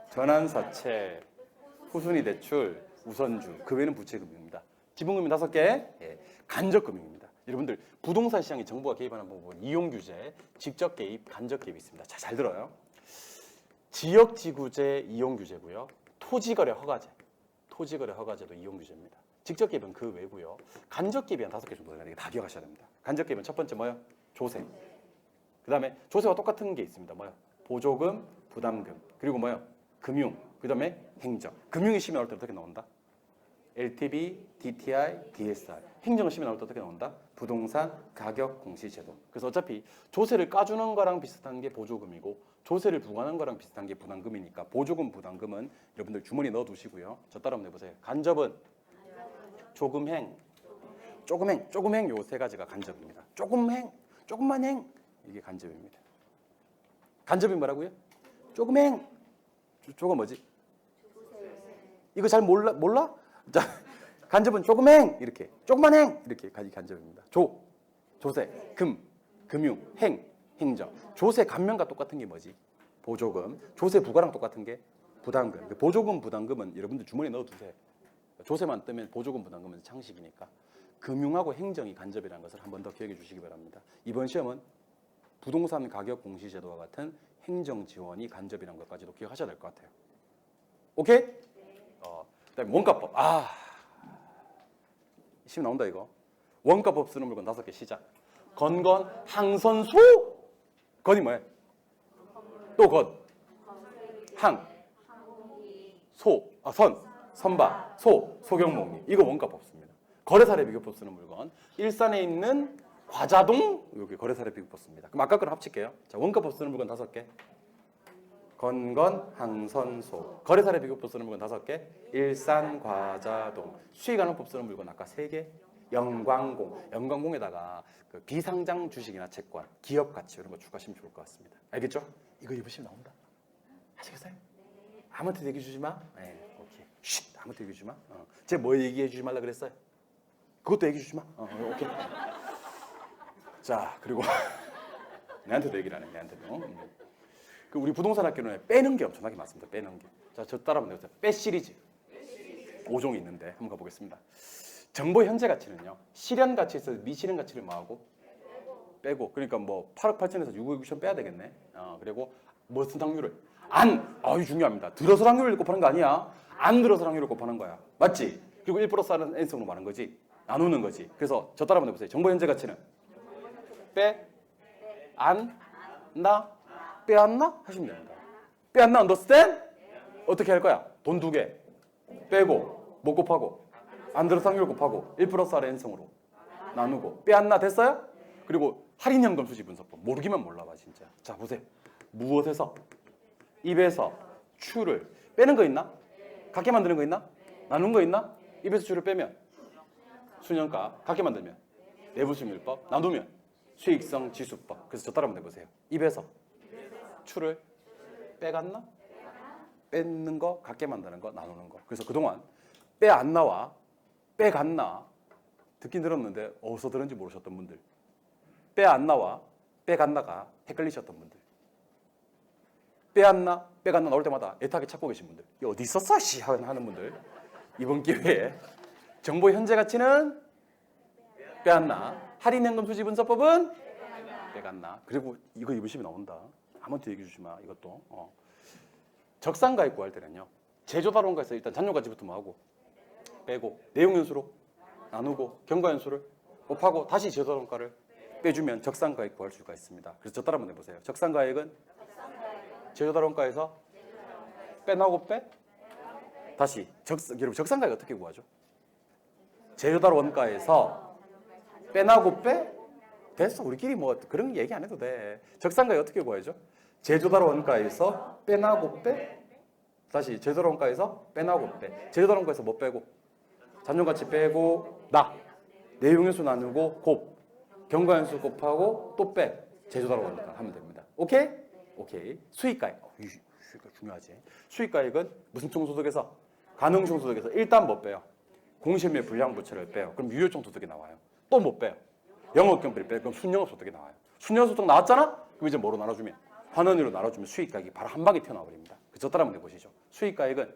전환사채, 후순위 대출, 우선주, 그 외에는 부채금융입니다. 지분금융 5개, 예, 간접금융입니다. 여러분들 부동산 시장에 정부가 개입하는 부분, 이용규제, 직접 개입, 간접 개입이 있습니다. 자, 잘 들어요. 지역지구제 이용규제고요. 토지거래 허가제도 이용규제입니다. 직접 개입은 그 외고요. 간접 개입이 한 5개 정도 되는데 다 기억하셔야 됩니다. 간접 개입은 첫 번째 뭐예요? 조세. 그 다음에 조세와 똑같은 게 있습니다. 뭐요? 보조금, 부담금, 그리고 뭐요? 금융, 그 다음에 행정. 금융이 시험에 나올 때 어떻게 나온다? LTV, DTI, DSR. 행정은 시험에 나올 때 어떻게 나온다? 부동산 가격 공시 제도. 그래서 어차피 조세를 까주는 거랑 비슷한 게 보조금이고 조세를 부과하는 거랑 비슷한 게 부담금이니까 보조금, 부담금은 여러분들 주머니에 넣어두시고요. 저 따라 한번 해보세요. 간접은 조금행, 조금행 요 3가지가 간접입니다. 조금행, 조금만 행, 이게 간접입니다. 간접이 뭐라고요? 조금행. 조금 뭐지? 이거 잘 몰라? 자, 간접은 조금행 이렇게, 조그만행 이렇게 간접입니다. 조세, 금융, 행정. 조세 감면과 똑같은 게 뭐지? 보조금. 조세 부과랑 똑같은 게 부담금. 보조금, 부담금은 여러분들 주머니에 넣어두세요. 조세만 뜨면 보조금, 부담금은 창식이니까. 금융하고 행정이 간접이라는 것을 한 번 더 기억해 주시기 바랍니다. 이번 시험은 부동산 가격 공시제도와 같은 행정 지원이 간접이라는 것까지도 기억하셔야 될 것 같아요. 오케이? 그다음에 원가법. 시험 나온다 이거. 원가법 쓰는 물건 5개 시작. 건건, 항선소. 건이 뭐야? 또 건. 항. 소. 선박. 소경목리. 이거 원가법 씁니다. 거래사례 비교법 쓰는 물건. 일산에 있는 과자동. 여기 거래사례 비교법 씁니다. 그럼 아까 거랑 합칠게요. 자, 원가법 쓰는 물건 5개. 건건, 항선소. 거래사례 비교법 쓰는 물건 5개. 일산, 과자동. 수익가능법 쓰는 물건 아까 3개. 영광공. 영광공에다가 그 비상장 주식이나 채권, 기업 가치 이런 거 추가하시면 좋을 것 같습니다. 알겠죠? 이거 입으시면 나온다. 아시겠어요? 아무한테 얘기해 주지 마. 네, 오케이. 쉿, 아무한테 얘기해 주지 마. 제가 뭐 얘기해 주지 말라 그랬어요? 그것도 얘기해 주지 마. 오케이. 자, 그리고 내한테도 얘기를 안 해. 내한테도. 그 우리 부동산 학교는 빼는 게 엄청나게 많습니다. 빼는 게. 자, 저 따라하면 되겠어요. 빼 시리즈. 5종이 있는데 한번 가보겠습니다. 정보 현재 가치는요. 실현 가치에서 미실현 가치를 뭐하고? 빼고. 그러니까 뭐 8억 8천에서 6억 6천 빼야 되겠네. 그리고 무슨 확률을? 이거 중요합니다. 들어설 확률을 곱하는 거 아니야. 안 들어설 확률을 곱하는 거야. 맞지? 그리고 1 플러스는 n승으로 말하는 거지. 나누는 거지. 그래서 저 따라 한번 해보세요. 정보 현재 가치는? 빼? 안? 나? 빼안나? 하시면 됩니다. 빼안나 understand? 어떻게 할 거야? 돈 2개 빼고 뭐 곱하고? 안 들어서 확률 곱하고 1 플러스 R의 n승으로 나누고 빼안나 됐어요? 그리고 할인현금 수지 분석법 모르기만 몰라봐 진짜. 자 보세요. 무엇에서? 입에서 추를 빼는 거 있나? 같게 만드는 거 있나? 나눈 거 있나? 입에서 추를 빼면 순현가, 같게 만들면 내부수밀법, 나누면 수익성 지수법. 그래서 저 따라 한번 해보세요. 입에서 추를 빼갔나? 뺏는 거, 같게 만드는 거, 나누는 거. 그래서 그동안 빼 안 나와, 빼갔나? 듣긴 들었는데 어디서 들은지 모르셨던 분들. 빼 안 나와, 빼갔나가 헷갈리셨던 분들. 빼 안 나, 빼갔나 나올 때마다 애타게 찾고 계신 분들. 이 어디 있었어? 씨 하는 분들. 이번 기회에 정보 현재 가치는 빼 안 나. 할인연금 수지 분석법은 빼갔나. 그리고 이거 입으시면 나온다. 아무한테 얘기해 주지 마. 이것도. 적산가액 구할 때는요. 제조다론가에서 일단 잔존가치부터 뭐 하고 빼고 내용연수로 나누고 경과연수를 곱하고 다시 제조다론가를 빼주면 적산가액 구할 수가 있습니다. 그래서 저 따라 한번 해보세요. 적산가액은 제조다론가에서 빼나고 빼? 다시 여러분 적산가액 어떻게 구하죠? 제조달 원가에서 빼나고 빼? 됐어. 우리끼리 뭐 그런 얘기 안 해도 돼. 적산가액 어떻게 구하죠? 제조달 원가에서 빼나고 빼? 다시 제조달 원가에서 빼나고 빼. 제조달 원가에서 뭐 빼고? 잔존가치 빼고 나. 내용연수 나누고 곱. 경과연수 곱하고 또 빼. 제조달 원가 하면 됩니다. 오케이? 오케이. 수익가액. 수익가액 중요하지. 수익가액은 무슨 총소득에서? 가능총소득에서 일단 뭐 빼요? 공실매 불량부채를 빼요. 그럼 유효총소득이 나와요. 또 못 빼요. 영업경비를 빼요. 그럼 순영업소득이 나와요. 순영업소득 나왔잖아? 그럼 이제 뭐로 나눠주면? 환원으로 나눠주면 수익가액이 바로 한 방에 튀어나와 버립니다. 저 따라 한번 해보시죠. 수익가액은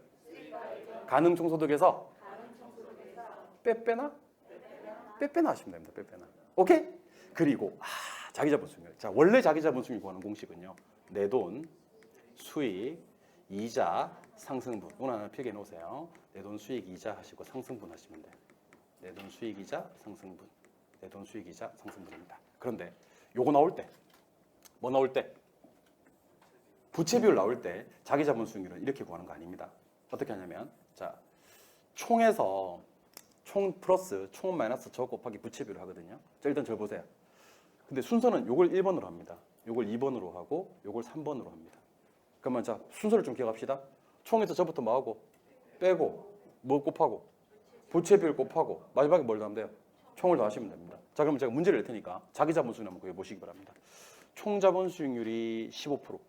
가능총소득에서 빼빼나? 빼빼나 하시면 됩니다. 빼빼나. 오케이? 그리고 자기자본수익률. 자, 원래 자기자본수익률 구하는 공식은요. 내 돈, 수익, 이자, 상승분. 오늘 하나 필기해 놓으세요. 내 돈, 수익, 이자 하시고 상승분 하시면 돼요. 내 돈, 수익, 이자, 상승분. 내 돈, 수익, 이자, 상승분입니다. 그런데 요거 나올 때, 뭐 나올 때? 부채 비율 나올 때 자기자본 수익률은 이렇게 구하는 거 아닙니다. 어떻게 하냐면 자 총에서 총 플러스 총 마이너스 저 곱하기 부채 비율을 하거든요. 자 일단 저 보세요. 근데 순서는 요걸 1번으로 합니다. 요걸 2번으로 하고 요걸 3번으로 합니다. 그러면 자 순서를 좀 기억합시다. 총에서 저부터 뭐 하고 빼고 뭐 곱하고 부채 비율 곱하고 마지막에 뭘 더하면 돼요? 총을 더하시면 됩니다. 자 그럼 제가 문제를 낼 테니까 자기자본 수익률 한번 구해보시기 바랍니다. 총 자본 수익률이 15%.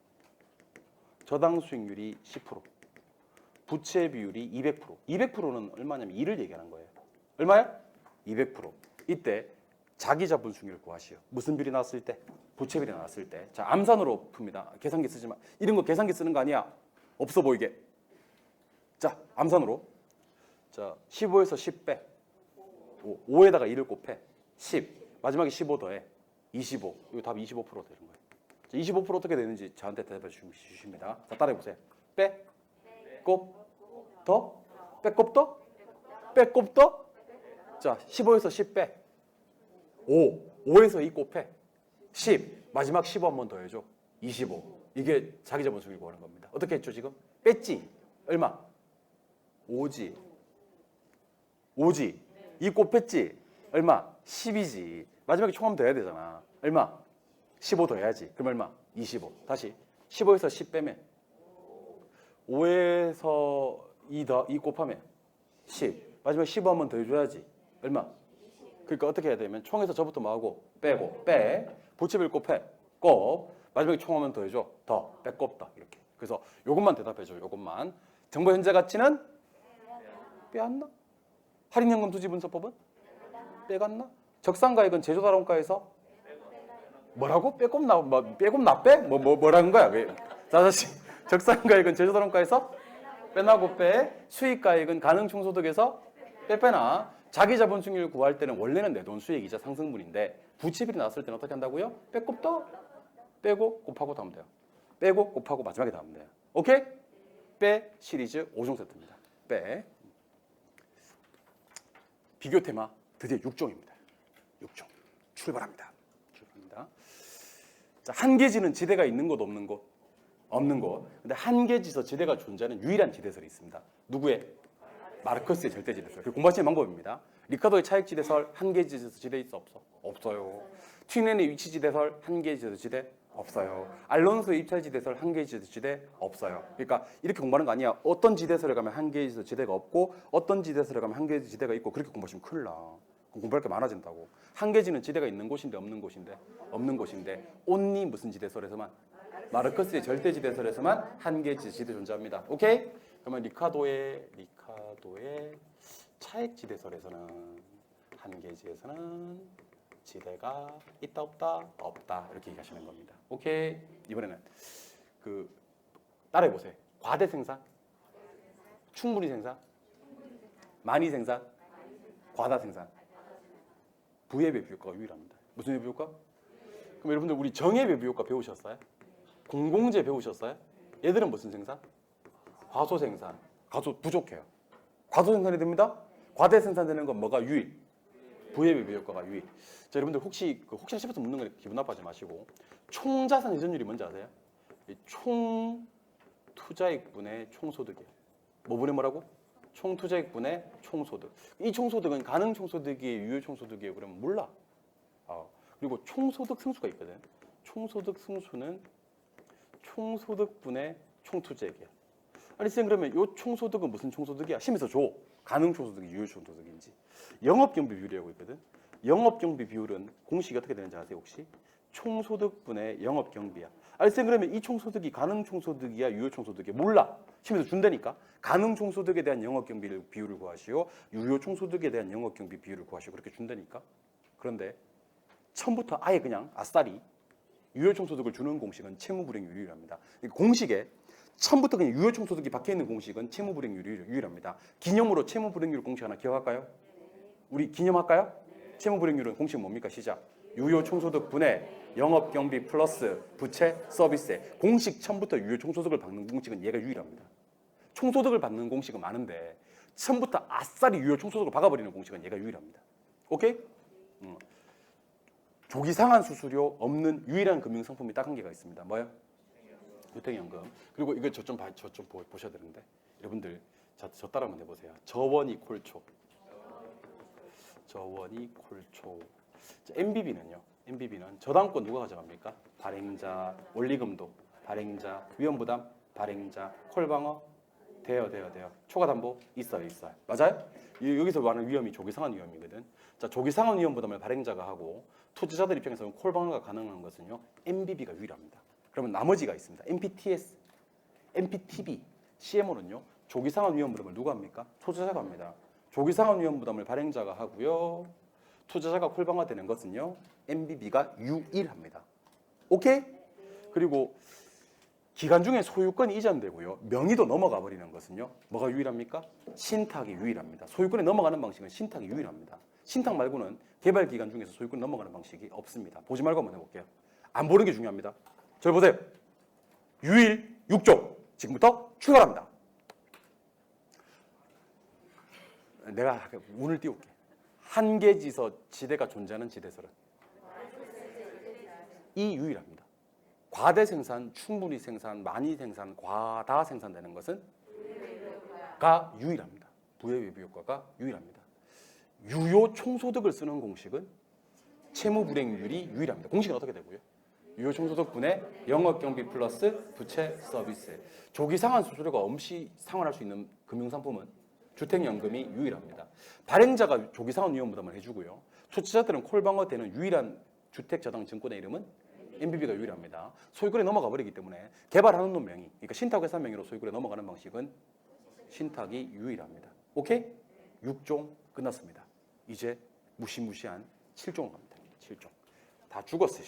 저당 수익률이 10%, 부채 비율이 200%. 200%는 얼마냐면 2를 얘기하는 거예요. 얼마야? 200%. 이때 자기 자본 수익률을 구하시오. 무슨 비율이 나왔을 때? 부채 비율이 나왔을 때. 자, 암산으로 풉니다. 계산기 쓰지 마. 이런 거 계산기 쓰는 거 아니야. 없어 보이게. 자, 암산으로. 자, 15에서 10 빼. 5에다가 2를 곱해. 10. 마지막에 15 더해. 25. 이거 답이 25% 되는 거예요. 자, 25% 어떻게 되는지 저한테 대답해 주십니다. 자, 따라해 보세요. 빼. 곱. 더. 빼곱 더. 빼곱 더. 자, 15에서 10 빼. 5. 5에서 2 곱해. 10. 마지막 15 한 번 더 해줘. 25. 이게 자기 자본 수익을 구하는 겁니다. 어떻게 했죠, 지금? 뺐지? 얼마? 5지. 5지. 2 곱했지? 얼마? 10이지. 마지막에 총 더 해야 되잖아. 얼마? 15 더 해야지. 그럼 얼마? 25. 다시. 15에서 10 빼면 5에서 2 곱하면 10. 마지막에 15 한 번 더 해줘야지. 얼마? 그러니까 어떻게 해야 되면 총에서 저부터 뭐하고? 빼고. 빼. 부채비율 곱해. 곱. 마지막에 총 하면 더 해줘. 더. 빼곱다. 이렇게. 그래서 요것만 대답해줘. 요것만. 정보 현재 가치는? 빼앗나? 할인연금 투지분석법은? 빼갔나? 적산가액은 제조자원가에서? 뭐라고? 빼꼼 나, 빼꼼 나 빼? 뭐라는 거야? 자, 다시. 적산가액은 제조자원가에서? 빼나고 빼. 수익가액은 가능총소득에서? 빼나. 자기 자본 수익률 구할 때는 원래는 내 돈 수익이자 상승분인데 부채비율이 나왔을 때는 어떻게 한다고요? 빼곱 더? 빼고 곱하고 다 하면 돼요. 빼고 곱하고 마지막에 다 하면 돼요. 오케이? 빼 시리즈 5종 세트입니다. 빼. 비교 테마 드디어 6종입니다. 6종. 출발합니다. 자, 한계지는 지대가 있는 곳 없는 곳? 없는 곳. 근데 한계지에서 지대가 존재하는 유일한 지대설이 있습니다. 누구의? 마르커스의 절대지대설. 그 공부하시는 방법입니다. 리카도의 차익지대설 한계지에서 지대 있어 없어? 없어요. 튀넨의 위치지대설 한계지에서 지대 없어요. 알론소의 입찰지대설 한계지에서 지대 없어요. 그러니까 이렇게 공부하는 거 아니야. 어떤 지대설에 가면 한계지에서 지대가 없고 어떤 지대설에 가면 한계지 지대가 있고 그렇게 공부하시면 큰일 나. 공부할 게 많아진다고. 한계지는 지대가 있는 곳인데 없는 곳인데 없는 곳인데 온리 무슨 지대설에서만 마르커스의 절대지대설에서만 한계지 지대 존재합니다. 오케이? 그러면 리카도의 차액지대설에서는 한계지에서는 지대가 있다 없다 없다 이렇게 얘기하시는 겁니다. 오케이? 이번에는 그 따라해 보세요. 과대 생산, 충분히 생산, 많이 생산, 과다 생산. 부의 비효과가 유일합니다. 무슨 비효과? 그럼 여러분들 우리 정의 비효과 배우셨어요? 공공재 배우셨어요? 얘들은 무슨 생산? 과소 생산. 과소 부족해요. 과소 생산이 됩니다. 과대 생산되는 건 뭐가 유일? 부의 비효과가 유일. 자, 여러분들 혹시 싶어서 묻는 거 기분 나빠하지 마시고 총자산 이전율이 뭔지 아세요? 총 투자액분의 총소득이에요. 뭐 분의 뭐라고? 총 투자액분의 총소득. 이 총소득은 가능 총소득이에요, 유효 총소득이에요? 그러면 몰라. 그리고 총소득 승수가 있거든. 총소득 승수는 총소득분의 총투자액이야. 아니 쌤 그러면 이 총소득은 무슨 총소득이야? 심에서 줘. 가능 총소득이 유효 총소득인지. 영업경비 비율이라고 있거든. 영업경비 비율은 공식이 어떻게 되는지 아세요 혹시? 총소득분의 영업경비야. 아니 쌤 그러면 이 총소득이 가능 총소득이야 유효 총소득이야? 몰라. 심에서 준다니까. 가능 총소득에 대한 영업경비 비율을 구하시오. 유효 총소득에 대한 영업경비 비율을 구하시오. 그렇게 준다니까. 그런데 처음부터 아예 그냥 아싸리 유효 총소득을 주는 공식은 채무불이익률이 유일합니다. 공식에 처음부터 그냥 유효 총소득이 박혀 있는 공식은 채무불이익률이 유일합니다. 기념으로 채무불이익률 공식 하나 기억할까요? 우리 기념할까요? 채무불이익률은 공식 뭡니까? 시작. 유효 총소득 분의 영업경비 플러스 부채 서비스세. 공식 처음부터 유효 총소득을 받는 공식은 얘가 유일합니다. 총소득을 받는 공식은 많은데 처음부터 아싸리 유효 총소득을 박아버리는 공식은 얘가 유일합니다. 오케이? 조기상환 수수료 없는 유일한 금융상품이 딱 한 개가 있습니다. 뭐요? 유탱연금. 그리고 이거 저 좀 보셔야 되는데 여러분들 저 따라 한번 해보세요. 저원이 콜초. 저원이 콜초. MBB는요? MBB는 저당권 누가 가져갑니까? 발행자, 원리금도, 발행자, 위험부담, 발행자, 콜방어, 돼요. 초과담보 있어요. 맞아요? 여기서 말하는 위험이 조기상환 위험이거든. 자, 조기상환 위험부담을 발행자가 하고 투자자들 입장에서는 콜방어가 가능한 것은요 MBB가 유일합니다. 그러면 나머지가 있습니다. MPTS, MPTB, CMO는요. 조기상환 위험 부담을 누가 합니까? 투자자가 합니다. 조기상환 위험 부담을 발행자가 하고요. 투자자가 콜방화되는 것은요. MBB가 유일합니다. 오케이? 그리고 기간 중에 소유권이 이전되고요. 명의도 넘어가 버리는 것은요. 뭐가 유일합니까? 신탁이 유일합니다. 소유권이 넘어가는 방식은 신탁이 유일합니다. 신탁 말고는 개발 기간 중에서 소유권이 넘어가는 방식이 없습니다. 보지 말고 한번 해볼게요. 안 보는 게 중요합니다. 절 보세요. 유일 6종. 지금부터 출발합니다. 내가 운을 띄울게. 한계지서 지대가 존재하는 지대설은 이 유일합니다. 과대 생산, 충분히 생산, 많이 생산, 과다 생산되는 것은 가 유일합니다. 부의 외부 효과가 유일합니다. 유효 총소득을 쓰는 공식은 채무 불이익률이 유일합니다. 공식은 어떻게 되고요? 유효 총소득분의 영업경비 플러스 부채 서비스. 조기 상환 수수료가 없이 상환할 수 있는 금융상품은 주택연금이 유일합니다. 발행자가 조기 상환 위험 부담을 해주고요. 투자자들은 콜방어되는 유일한 주택저당 증권의 이름은 MBB가 유일합니다. 소유권에 넘어가 버리기 때문에 개발하는 놈 명의, 그러니까 신탁회사 명의로 소유권에 넘어가는 방식은 신탁이 유일합니다. 오케이? 6종 끝났습니다. 이제 무시무시한 7종 갑니다. 7종. 다 죽었어.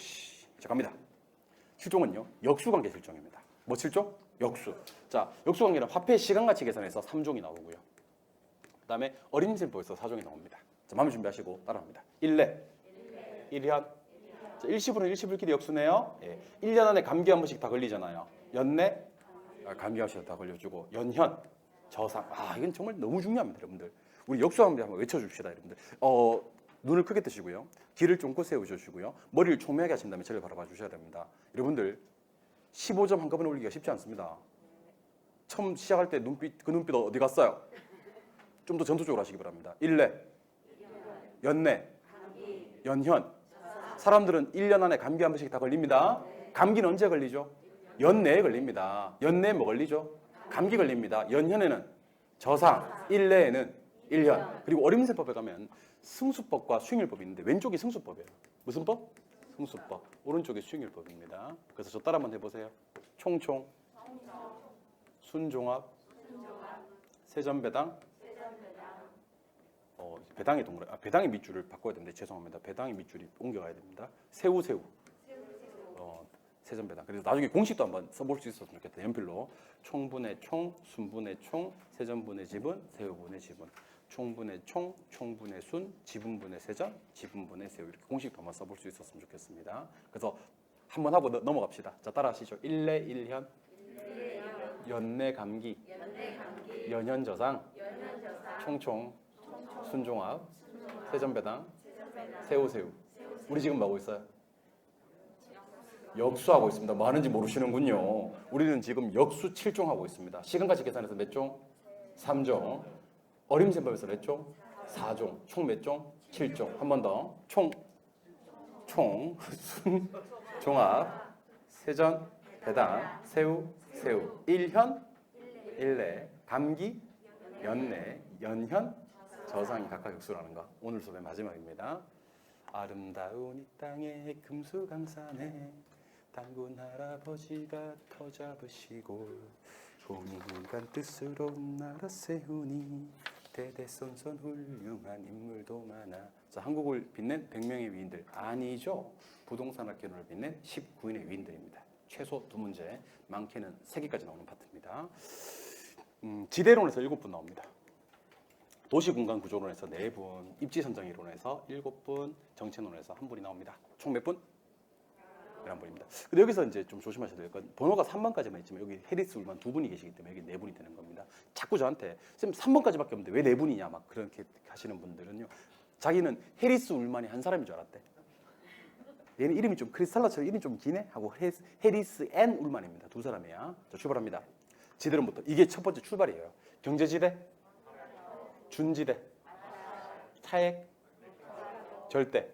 자, 갑니다. 7종은요. 역수관계 실종입니다. 뭐 7종? 역수. 자, 역수관계는 화폐 시간가치 계산에서 3종이 나오고요. 그 다음에 어림짐법에서 4종이 나옵니다. 자, 마음의 준비하시고 따라합니다. 1례, 1현. 자, 일시불은 일시불끼리 역수네요. 예. 1년 안에 감기 한 번씩 다 걸리잖아요. 연내, 감기 한 번씩 다 걸려주고. 연현, 저상. 이건 정말 너무 중요합니다, 여러분들. 우리 역수관계 한번 외쳐줍시다, 여러분들. 눈을 크게 뜨시고요. 귀를 쫑긋 세워주시고요. 머리를 총명하게 하신 다음에 저를 바라봐 주셔야 됩니다. 여러분들 15점 한꺼번에 올리기가 쉽지 않습니다. 처음 시작할 때 그 눈빛 어디 갔어요? 좀 더 전투적으로 하시기 바랍니다. 1례, 연내, 연현. 사람들은 1년 안에 감기 한 번씩 다 걸립니다. 감기는 언제 걸리죠? 연내에 걸립니다. 연내에 뭐 걸리죠? 감기 걸립니다. 연현에는 저상, 1내에는 1현. 그리고 어림셈법에 가면 승수법과 수익률법이 있는데 왼쪽이 승수법이에요. 무슨 법? 승수법. 오른쪽이 수익률법입니다. 그래서 저 따라 한번 해보세요. 총총, 순종합, 세전배당. 배당의 동그라 배당의 밑줄을 바꿔야 되는데 죄송합니다. 배당의 밑줄이 옮겨가야 됩니다. 새우. 세전배당. 그래서 나중에 공식도 한번 써볼 수 있었으면 좋겠다. 연필로. 총분의 총, 순분의 총, 세전분의 지분, 새우분의 지분. 총분의 총, 총분의 순, 지분분의 세전, 지분분의 새우. 이렇게 공식도 한번 써볼 수 있었으면 좋겠습니다. 그래서 한번 하고 넘어갑시다. 자, 따라하시죠. 1례 1현, 연내 감기, 연현 저상, 총총, 순종합, 세전배당, 새우. 우리 지금 뭐 하고 있어요? 역수하고 있습니다. 뭐 하는지 모르시는군요. 우리는 지금 역수 7종 하고 있습니다. 시간가치 계산해서 몇 종? 3종. 어림셈법에서 몇 종? 4종. 총 몇 종? 7종. 한 번 더. 총, 순, 종합, 세전, 배당, 새우. 1현, 1례, 감기, 연내, 연현, 저상이 각각 역수라는 거. 오늘 수업의 마지막입니다. 아름다운 이 땅에 금수강산에 단군 할아버지가 터 잡으시고 공인간 뜻으로 나라 세우니 대대손손 훌륭한 인물도 많아. 자, 한국을 빛낸 100명의 위인들 아니죠. 부동산학개론을 빛낸 19인의 위인들입니다. 최소 2문제, 많게는 3개까지 나오는 파트입니다. 지대론에서 7분 나옵니다. 도시공간구조론에서 4분, 입지선정이론에서 7분, 정체론에서 1분이 나옵니다. 총 몇 분? 11분입니다. 근데 여기서 이제 좀 조심하셔야 될 건 번호가 3번까지만 있지만 여기 해리스 울만 2분이 계시기 때문에 여기 4분이 되는 겁니다. 자꾸 저한테 쌤 3번까지밖에 없는데 왜 4분이냐 막 그렇게 하시는 분들은요. 자기는 해리스 울만이 한 사람인 줄 알았대. 얘는 이름이 좀 크리스탈라처럼 이름이 좀 기네? 하고 해리스 앤 울만입니다. 2사람이야. 자, 출발합니다. 지대론부터. 이게 첫 번째 출발이에요. 경제지대, 준지대, 차액, 절대,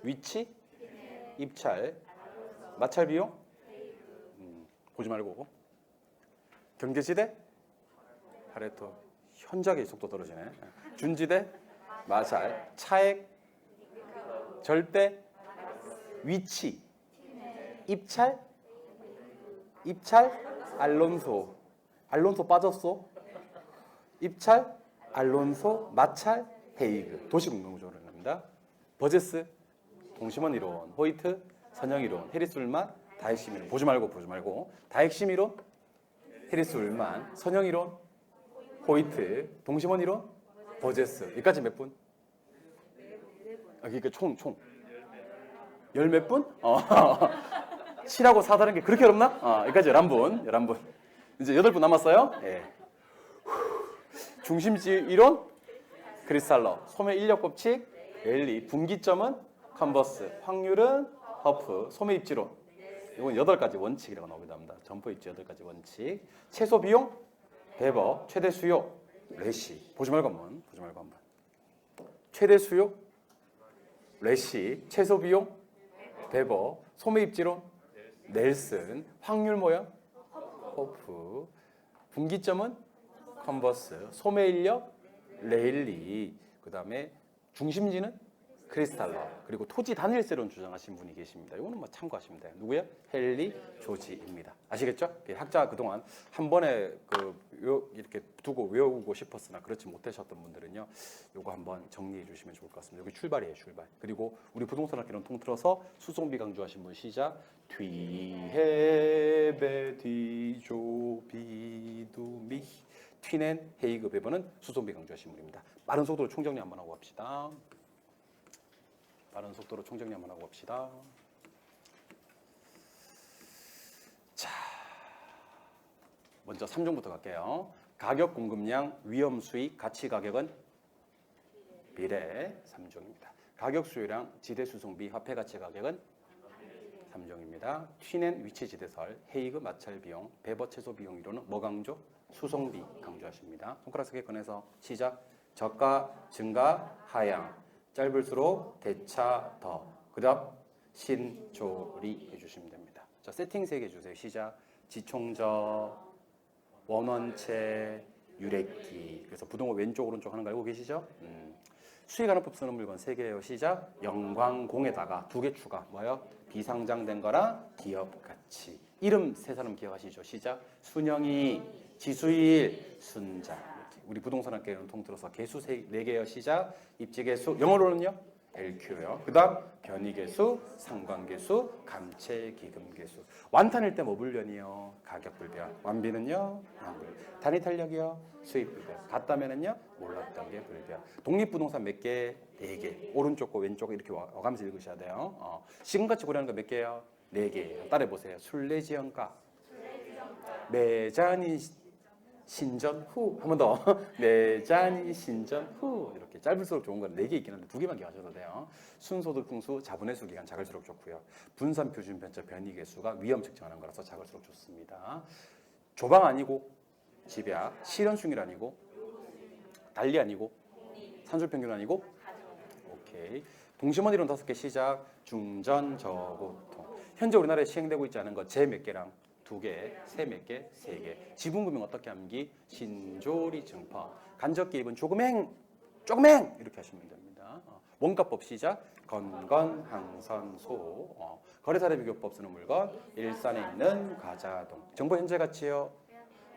위치, 입찰, 마찰 비용, 보지 말고. 경제지대, 파레토, 현저하게 속도 떨어지네. 준지대, 마찰, 차액, 절대, 위치, 입찰, 알론소. 알론소 빠졌어? 입찰, 알론소, 마찰, 헤이그. 도시공간구조론입니다. 버제스, 동심원 이론, 호이트, 선형 이론, 해리스 울만, 다핵심 이론. 보지 말고. 다핵심 이론, 해리스 울만, 선형 이론, 호이트, 동심원 이론, 버제스. 여기까지 몇 분? 그러니까 총. 열 몇 분? 7하고 4 다른 게 그렇게 어렵나? 여기까지 11분. 이제 8분 남았어요. 예. 중심지 이론, 크리스탈러, 소매 인력 법칙, 랠리, 분기점은 컨버스, 확률은 허프, 소매 입지론. 이건 8가지 원칙이라고 나오기도 합니다. 점포 입지 8가지 원칙. 최소 비용, 베버, 최대 수요, 레시. 보지 말고 한번. 최대 수요, 레시, 최소 비용, 베버, 소매 입지론, 넬슨, 확률 모형, 호프, 분기점은 컨버스, 소매 인력, 레일리, 그 다음에 중심지는 크리스탈러, 그리고 토지 단일세론 주장하신 분이 계십니다. 이거는 뭐 참고하시면 돼요. 누구예요? 헨리 조지입니다. 아시겠죠? 학자 그동안 한 번에 이렇게 두고 외우고 싶었으나 그렇지 못하셨던 분들은요, 이거 한번 정리해 주시면 좋을 것 같습니다. 여기 출발이에요, 출발. 그리고 우리 부동산학개론 통틀어서 수송비 강조하신 분 시작. 뒤헤베 뒤조 비두미 튀넨 헤이그 베버는 수송비 강조하신 분입니다. 빠른 속도로 총정리 한번 하고 갑시다. 자, 먼저 3종부터 갈게요. 가격, 공급량, 위험, 수익, 가치, 가격은 비례 3종입니다. 가격, 수요량, 지대, 수송비, 화폐, 가치, 가격은 3종입니다. 튀넨, 위치, 지대설, 헤이그, 마찰, 비용, 배버, 최소 비용 이론은 뭐 강조? 수송비 강조하십니다. 손가락 3개 꺼내서 시작. 저가, 증가, 하향. 짧을수록 대차 더. 그 다음 신조리 해주시면 됩니다. 자, 세팅 3개 주세요. 시작. 지총저, 원원체, 유래기. 그래서 부동호 왼쪽 오른쪽 하는 거 알고 계시죠? 수익하는법 쓰는 물건 3개예요. 시작. 영광공에다가 2개 추가. 뭐요? 비상장된 거랑 기업 가치. 이름 세 사람 기억하시죠? 시작. 순영이, 지수일, 순자. 우리 부동산학개론 통틀어서 개수 4개요. 시작. 입지개수, 영어로는요? LQ요. 그 다음 변이개수, 상관개수, 감채기금개수. 완탄일 때 뭐 불변이요? 가격불변. 완비는요? 완불. 단위탄력이요? 수입불변. 같다면은요? 몰랐던 게 불변. 독립부동산 몇 개? 4개. 오른쪽 거 왼쪽 거 이렇게 와가면서 읽으셔야 돼요. 시금가치 고려하는 거 몇 개요? 4개. 따라해보세요. 순례지연가, 매잔이 신전 후. 한 번 더. 매잔이 신전 후. 이렇게 짧을수록 좋은 건 4개 있긴 한데 2개만 기억하셔도 돼요. 순소득 풍수, 자본의 수 기간 작을수록 좋고요. 분산 표준 편차 변이 개수가 위험 측정하는 거라서 작을수록 좋습니다. 조방 아니고 집약, 실현충일 아니고 달리 아니고 산술 평균 아니고 오케이. 동심원 이론 5개 시작. 중전 저고통. 현재 우리나라에 시행되고 있지 않은 거 제 몇 개랑 2개, 세 몇 개, 3개. 지분금융 어떻게 암기? 신조리 증파. 간접 기입은 조금행 이렇게 하시면 됩니다. 원가법 시작. 건건항선소. 거래사례 비교법 쓰는 물건. 일산에 있는 과자동. 정보 현재 가치요.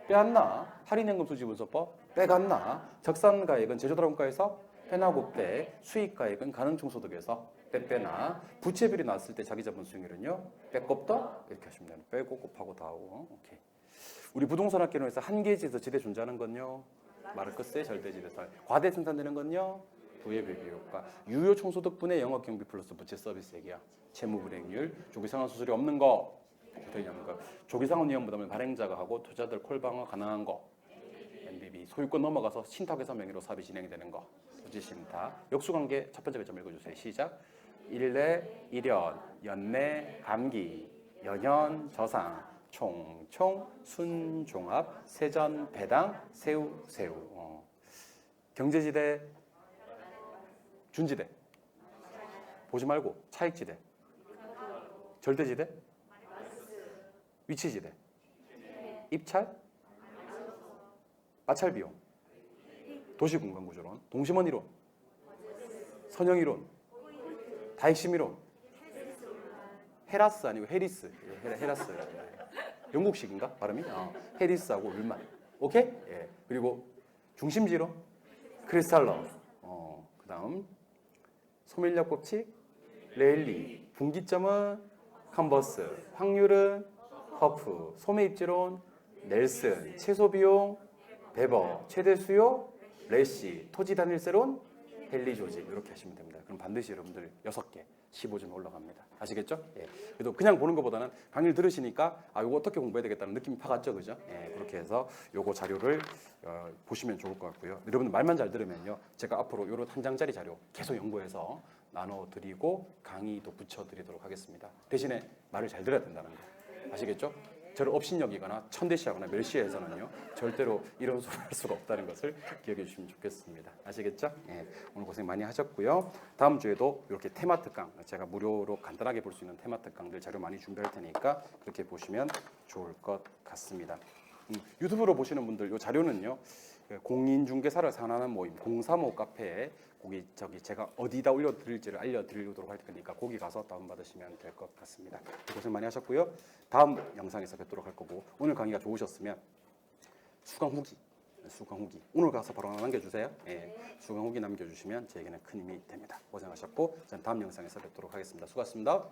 빼앗나? 할인연금 수지분소법 빼갔나? 적산가액은 제조드럼가에서 빼나고 빼. 수익가액은 가능총소득에서 빼나. 부채비율이 나왔을 때 자기자본 수익률은요. 빼꼽다 이렇게 하시면 돼요. 빼고 곱하고 다 하고. 오케이. 우리 부동산학개론에서 한계지에서 지대 존재하는 건요. 마르크스의 절대지대설. 과대 생산되는 건요. 부의 배비효과. 유효 총소득분의 영업경비 플러스 부채 서비스액이야. 채무불이익률. 조기상환 수수료 없는 거. 조기상환 위험 부담을 발행자가 하고 투자들 콜방어 가능한 거. NBB. 소유권 넘어가서 신탁회사 명의로 사업이 진행되는 거. 토지신탁. 역수관계 첫 번째 배점 읽어주세요. 시작. 일례, 일연, 연내, 감기, 연연, 저상, 총총, 순종합, 세전, 배당, 세우. 경제지대, 준지대. 보지 말고 차익지대, 절대지대, 위치지대, 입찰, 마찰비용, 도시공간구조론, 동심원 이론, 선형 이론, 다핵심 이론, 헤라스 아니고 헤리스. 헤라스. 영국식인가 발음이? 헤디스하고 윌만. 오케이? 예. 그리고 중심지로 크리스탈러. 그다음 소멸력 법칙 레일리. 분기점은 컨버스. 확률은 허프. 소매 입지론 넬슨. 최소 비용 베버. 최대 수요 레시. 토지 단일세론 헨리 조지. 이렇게 하시면 됩니다. 그럼 반드시 여러분들 6개 15점 올라갑니다. 아시겠죠? 예. 그래도 그냥 보는 것보다는 강의를 들으시니까 이거 어떻게 공부해야 되겠다는 느낌이 팍 왔죠, 그죠? 예. 그렇게 해서 요거 자료를 보시면 좋을 것 같고요. 여러분 말만 잘 들으면요, 제가 앞으로 요런 한 장짜리 자료 계속 연구해서 나눠드리고 강의도 붙여드리도록 하겠습니다. 대신에 말을 잘 들어야 된다는 거 아시겠죠? 저를 업신여기거나 천대시하거나 멸시해서는요 절대로 이런 소리 할 수가 없다는 것을 기억해 주시면 좋겠습니다. 아시겠죠? 예, 오늘 고생 많이 하셨고요. 다음 주에도 이렇게 테마 특강, 제가 무료로 간단하게 볼 수 있는 테마 특강들 자료 많이 준비할 테니까 그렇게 보시면 좋을 것 같습니다. 유튜브로 보시는 분들 이 자료는요, 공인중개사를 상하는 모임 035 카페에 거기 제가 어디다 올려드릴지를 알려드리도록 할 테니까 거기 가서 다운받으시면 될 것 같습니다. 고생 많이 하셨고요. 다음 영상에서 뵙도록 할 거고, 오늘 강의가 좋으셨으면 수강 후기 오늘 가서 바로 남겨주세요. 예, 수강 후기 남겨주시면 저에게는 큰 힘이 됩니다. 고생하셨고, 저는 다음 영상에서 뵙도록 하겠습니다. 수고하셨습니다.